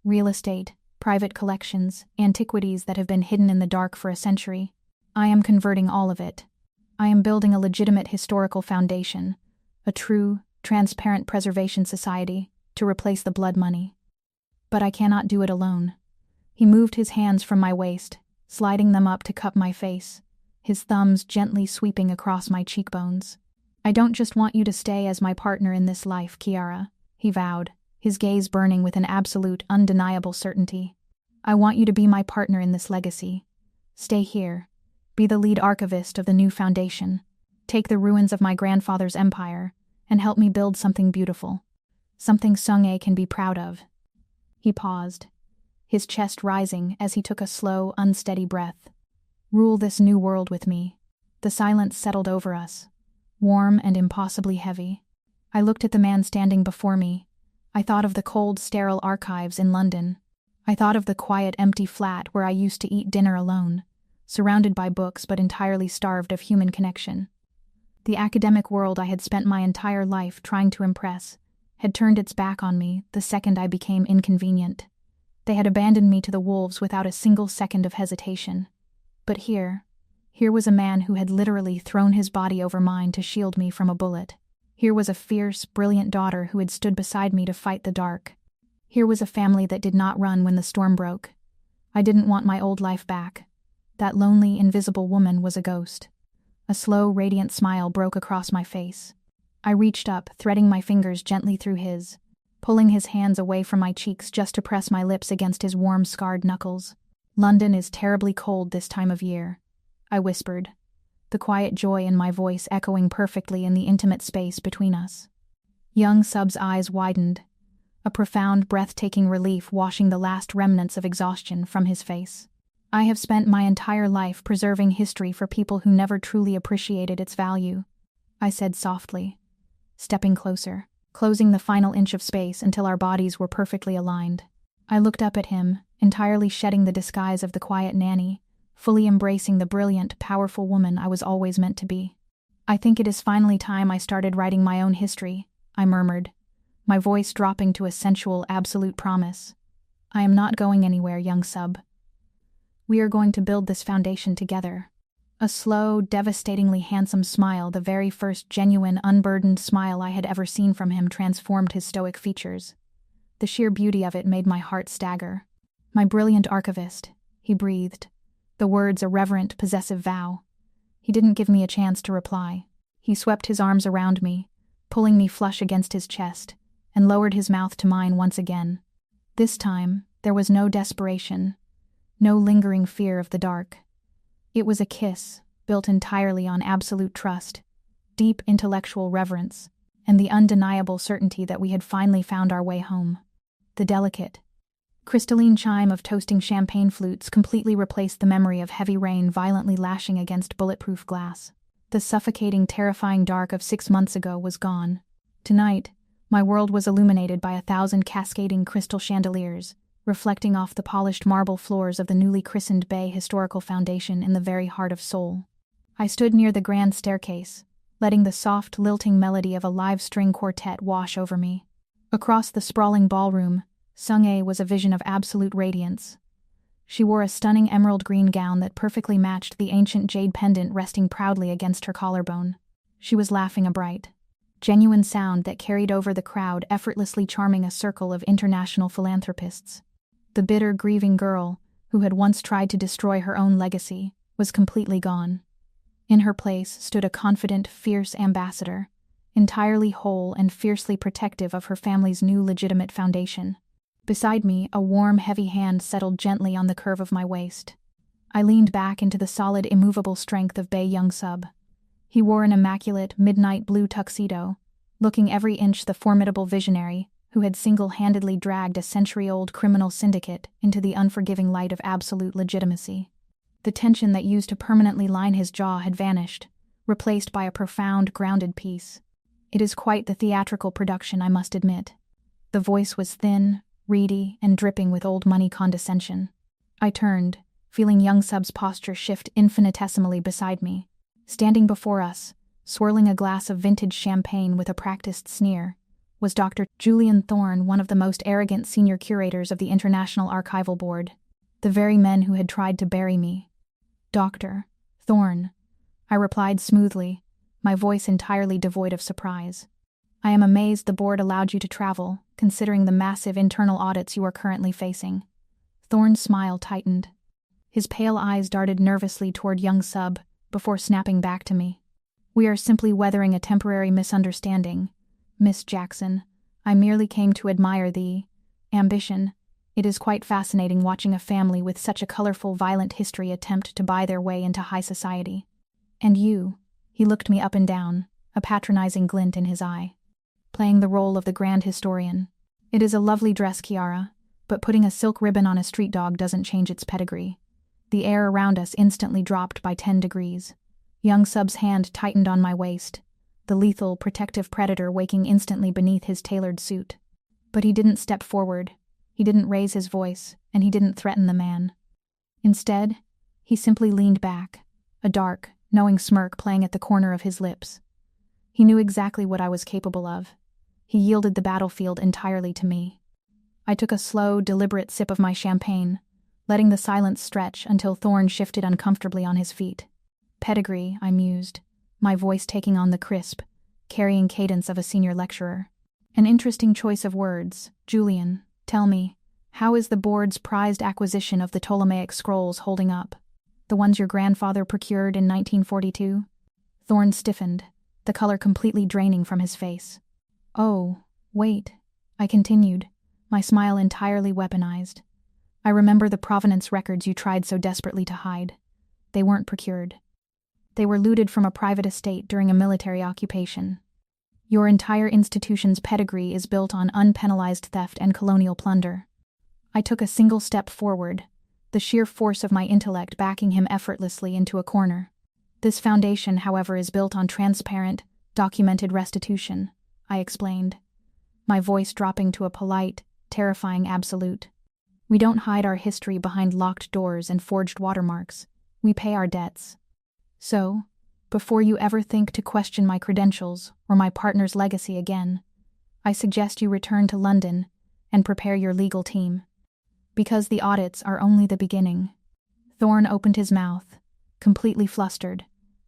Real estate, private collections, antiquities that have been hidden in the dark for a century. I am converting all of it. I am building a legitimate historical foundation, a true, transparent preservation society, to replace the blood money. But I cannot do it alone. He moved his hands from my waist, sliding them up to cup my face, his thumbs gently sweeping across my cheekbones. I don't just want you to stay as my partner in this life, Kiara, he vowed, his gaze burning with an absolute, undeniable certainty. I want you to be my partner in this legacy. Stay here. Be the lead archivist of the new foundation. Take the ruins of my grandfather's empire and help me build something beautiful. Something Sung-ae can be proud of. He paused, his chest rising as he took a slow, unsteady breath. Rule this new world with me. The silence settled over us, warm and impossibly heavy. I looked at the man standing before me. I thought of the cold, sterile archives in London. I thought of the quiet, empty flat where I used to eat dinner alone, surrounded by books but entirely starved of human connection. The academic world I had spent my entire life trying to impress had turned its back on me the second I became inconvenient. They had abandoned me to the wolves without a single second of hesitation. But here was a man who had literally thrown his body over mine to shield me from a bullet. Here was a fierce, brilliant daughter who had stood beside me to fight the dark. Here was a family that did not run when the storm broke. I didn't want my old life back. That lonely, invisible woman was a ghost. A slow, radiant smile broke across my face. I reached up, threading my fingers gently through his, pulling his hands away from my cheeks just to press my lips against his warm, scarred knuckles. London is terribly cold this time of year, I whispered, the quiet joy in my voice echoing perfectly in the intimate space between us. Young-Sub's eyes widened, a profound, breathtaking relief washing the last remnants of exhaustion from his face. I have spent my entire life preserving history for people who never truly appreciated its value, I said softly, stepping closer, closing the final inch of space until our bodies were perfectly aligned. I looked up at him, entirely shedding the disguise of the quiet nanny, fully embracing the brilliant, powerful woman I was always meant to be. I think it is finally time I started writing my own history, I murmured, my voice dropping to a sensual, absolute promise. I am not going anywhere, Young-Sub. We are going to build this foundation together. A slow, devastatingly handsome smile, the very first genuine, unburdened smile I had ever seen from him, transformed his stoic features. The sheer beauty of it made my heart stagger. My brilliant archivist, he breathed, the words a reverent, possessive vow. He didn't give me a chance to reply. He swept his arms around me, pulling me flush against his chest, and lowered his mouth to mine once again. This time, there was no desperation, no lingering fear of the dark. It was a kiss, built entirely on absolute trust, deep intellectual reverence, and the undeniable certainty that we had finally found our way home. The delicate, crystalline chime of toasting champagne flutes completely replaced the memory of heavy rain violently lashing against bulletproof glass. The suffocating, terrifying dark of 6 months ago was gone. Tonight, my world was illuminated by 1,000 cascading crystal chandeliers, reflecting off the polished marble floors of the newly christened Bae Historical Foundation in the very heart of Seoul. I stood near the grand staircase, letting the soft, lilting melody of a live string quartet wash over me. Across the sprawling ballroom, Sung-ae was a vision of absolute radiance. She wore a stunning emerald green gown that perfectly matched the ancient jade pendant resting proudly against her collarbone. She was laughing a bright, genuine sound that carried over the crowd, effortlessly charming a circle of international philanthropists. The bitter, grieving girl, who had once tried to destroy her own legacy, was completely gone. In her place stood a confident, fierce ambassador, entirely whole and fiercely protective of her family's new legitimate foundation. Beside me, a warm, heavy hand settled gently on the curve of my waist. I leaned back into the solid, immovable strength of Bae Young-Sub. He wore an immaculate, midnight blue tuxedo, looking every inch the formidable visionary who had single-handedly dragged a century-old criminal syndicate into the unforgiving light of absolute legitimacy. The tension that used to permanently line his jaw had vanished, replaced by a profound, grounded peace. It is quite the theatrical production, I must admit. The voice was thin, reedy, and dripping with old-money condescension. I turned, feeling Young-Sub's posture shift infinitesimally beside me. Standing before us, swirling a glass of vintage champagne with a practiced sneer, was Dr. Julian Thorne, one of the most arrogant senior curators of the International Archival Board, the very men who had tried to bury me. "Dr. Thorne," I replied smoothly, my voice entirely devoid of surprise. "I am amazed the board allowed you to travel, considering the massive internal audits you are currently facing." Thorne's smile tightened. His pale eyes darted nervously toward Young-Sub before snapping back to me. "We are simply weathering a temporary misunderstanding, Miss Jackson. I merely came to admire the ambition. It is quite fascinating watching a family with such a colorful, violent history attempt to buy their way into high society. And you," he looked me up and down, a patronizing glint in his eye, "playing the role of the grand historian. It is a lovely dress, Kiara, but putting a silk ribbon on a street dog doesn't change its pedigree." The air around us instantly dropped by 10 degrees. Young-Sub's hand tightened on my waist, the lethal, protective predator waking instantly beneath his tailored suit. But he didn't step forward, he didn't raise his voice, and he didn't threaten the man. Instead, he simply leaned back, a dark, knowing smirk playing at the corner of his lips. He knew exactly what I was capable of. He yielded the battlefield entirely to me. I took a slow, deliberate sip of my champagne, letting the silence stretch until Thorne shifted uncomfortably on his feet. "Pedigree," I mused, my voice taking on the crisp, carrying cadence of a senior lecturer. "An interesting choice of words. Julian, tell me, how is the board's prized acquisition of the Ptolemaic scrolls holding up? The ones your grandfather procured in 1942? Thorne stiffened, the color completely draining from his face. "Oh, wait," I continued, my smile entirely weaponized. "I remember the provenance records you tried so desperately to hide. They weren't procured. They were looted from a private estate during a military occupation. Your entire institution's pedigree is built on unpenalized theft and colonial plunder." I took a single step forward, the sheer force of my intellect backing him effortlessly into a corner. "This foundation, however, is built on transparent, documented restitution," I explained, my voice dropping to a polite, terrifying absolute. "We don't hide our history behind locked doors and forged watermarks. We pay our debts. So, before you ever think to question my credentials or my partner's legacy again, I suggest you return to London and prepare your legal team. Because the audits are only the beginning." Thorne opened his mouth, completely flustered,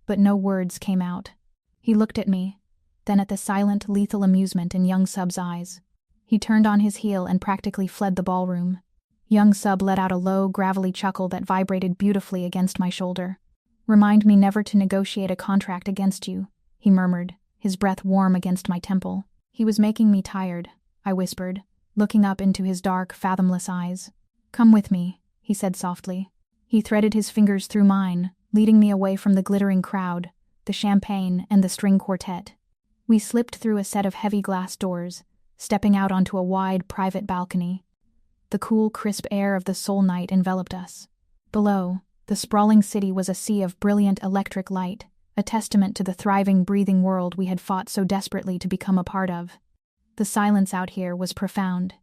but no words came out. He looked at me, then at the silent, lethal amusement in Young-Sub's eyes. He turned on his heel and practically fled the ballroom. Young-Sub let out a low, gravelly chuckle that vibrated beautifully against my shoulder. "Remind me never to negotiate a contract against you," he murmured, his breath warm against my temple. "He was making me tired," I whispered, looking up into his dark, fathomless eyes. "Come with me," he said softly. He threaded his fingers through mine, leading me away from the glittering crowd, the champagne, and the string quartet. We slipped through a set of heavy glass doors, stepping out onto a wide, private balcony. The cool, crisp air of the Seoul night enveloped us. Below, the sprawling city was a sea of brilliant electric light, a testament to the thriving, breathing world we had fought so desperately to become a part of. The silence out here was profound,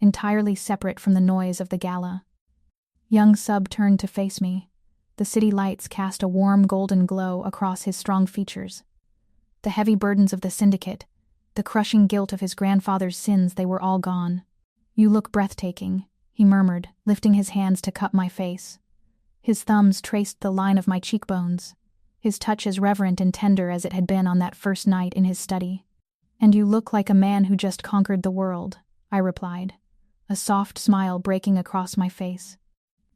entirely separate from the noise of the gala. Young-Sub turned to face me. The city lights cast a warm golden glow across his strong features. The heavy burdens of the syndicate, the crushing guilt of his grandfather's sins, they were all gone. "You look breathtaking," he murmured, lifting his hands to cup my face. His thumbs traced the line of my cheekbones, his touch as reverent and tender as it had been on that first night in his study. "And you look like a man who just conquered the world," I replied, a soft smile breaking across my face.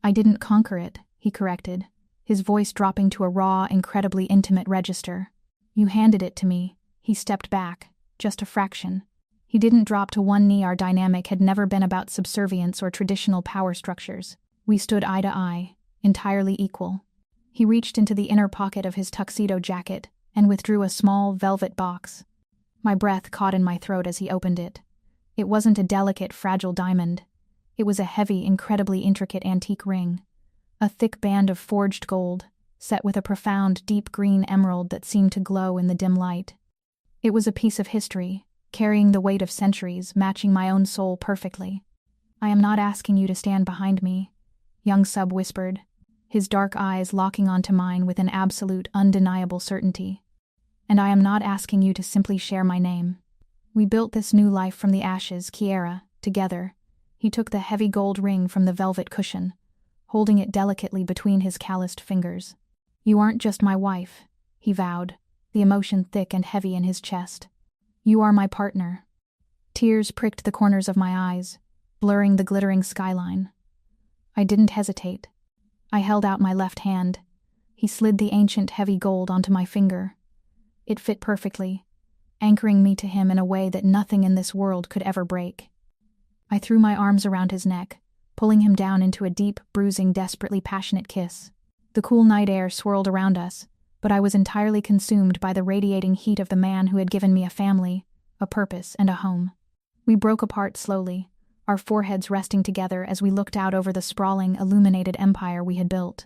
"I didn't conquer it," he corrected, his voice dropping to a raw, incredibly intimate register. "You handed it to me." He stepped back, just a fraction. He didn't drop to one knee. Our dynamic had never been about subservience or traditional power structures. We stood eye to eye, entirely equal. He reached into the inner pocket of his tuxedo jacket and withdrew a small velvet box. My breath caught in my throat as he opened it. It wasn't a delicate, fragile diamond. It was a heavy, incredibly intricate antique ring. A thick band of forged gold, set with a profound, deep green emerald that seemed to glow in the dim light. It was a piece of history, carrying the weight of centuries, matching my own soul perfectly. "I am not asking you to stand behind me," Young-Sub whispered, his dark eyes locking onto mine with an absolute, undeniable certainty. "And I am not asking you to simply share my name. We built this new life from the ashes, Kiara, together." He took the heavy gold ring from the velvet cushion, holding it delicately between his calloused fingers. "You aren't just my wife," he vowed, the emotion thick and heavy in his chest. "You are my partner." Tears pricked the corners of my eyes, blurring the glittering skyline. I didn't hesitate. I held out my left hand. He slid the ancient heavy gold onto my finger. It fit perfectly, anchoring me to him in a way that nothing in this world could ever break. I threw my arms around his neck, pulling him down into a deep, bruising, desperately passionate kiss. The cool night air swirled around us, but I was entirely consumed by the radiating heat of the man who had given me a family, a purpose, and a home. We broke apart slowly, our foreheads resting together as we looked out over the sprawling, illuminated empire we had built.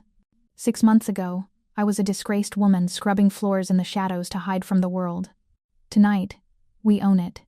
6 months ago, I was a disgraced woman scrubbing floors in the shadows to hide from the world. Tonight, we own it.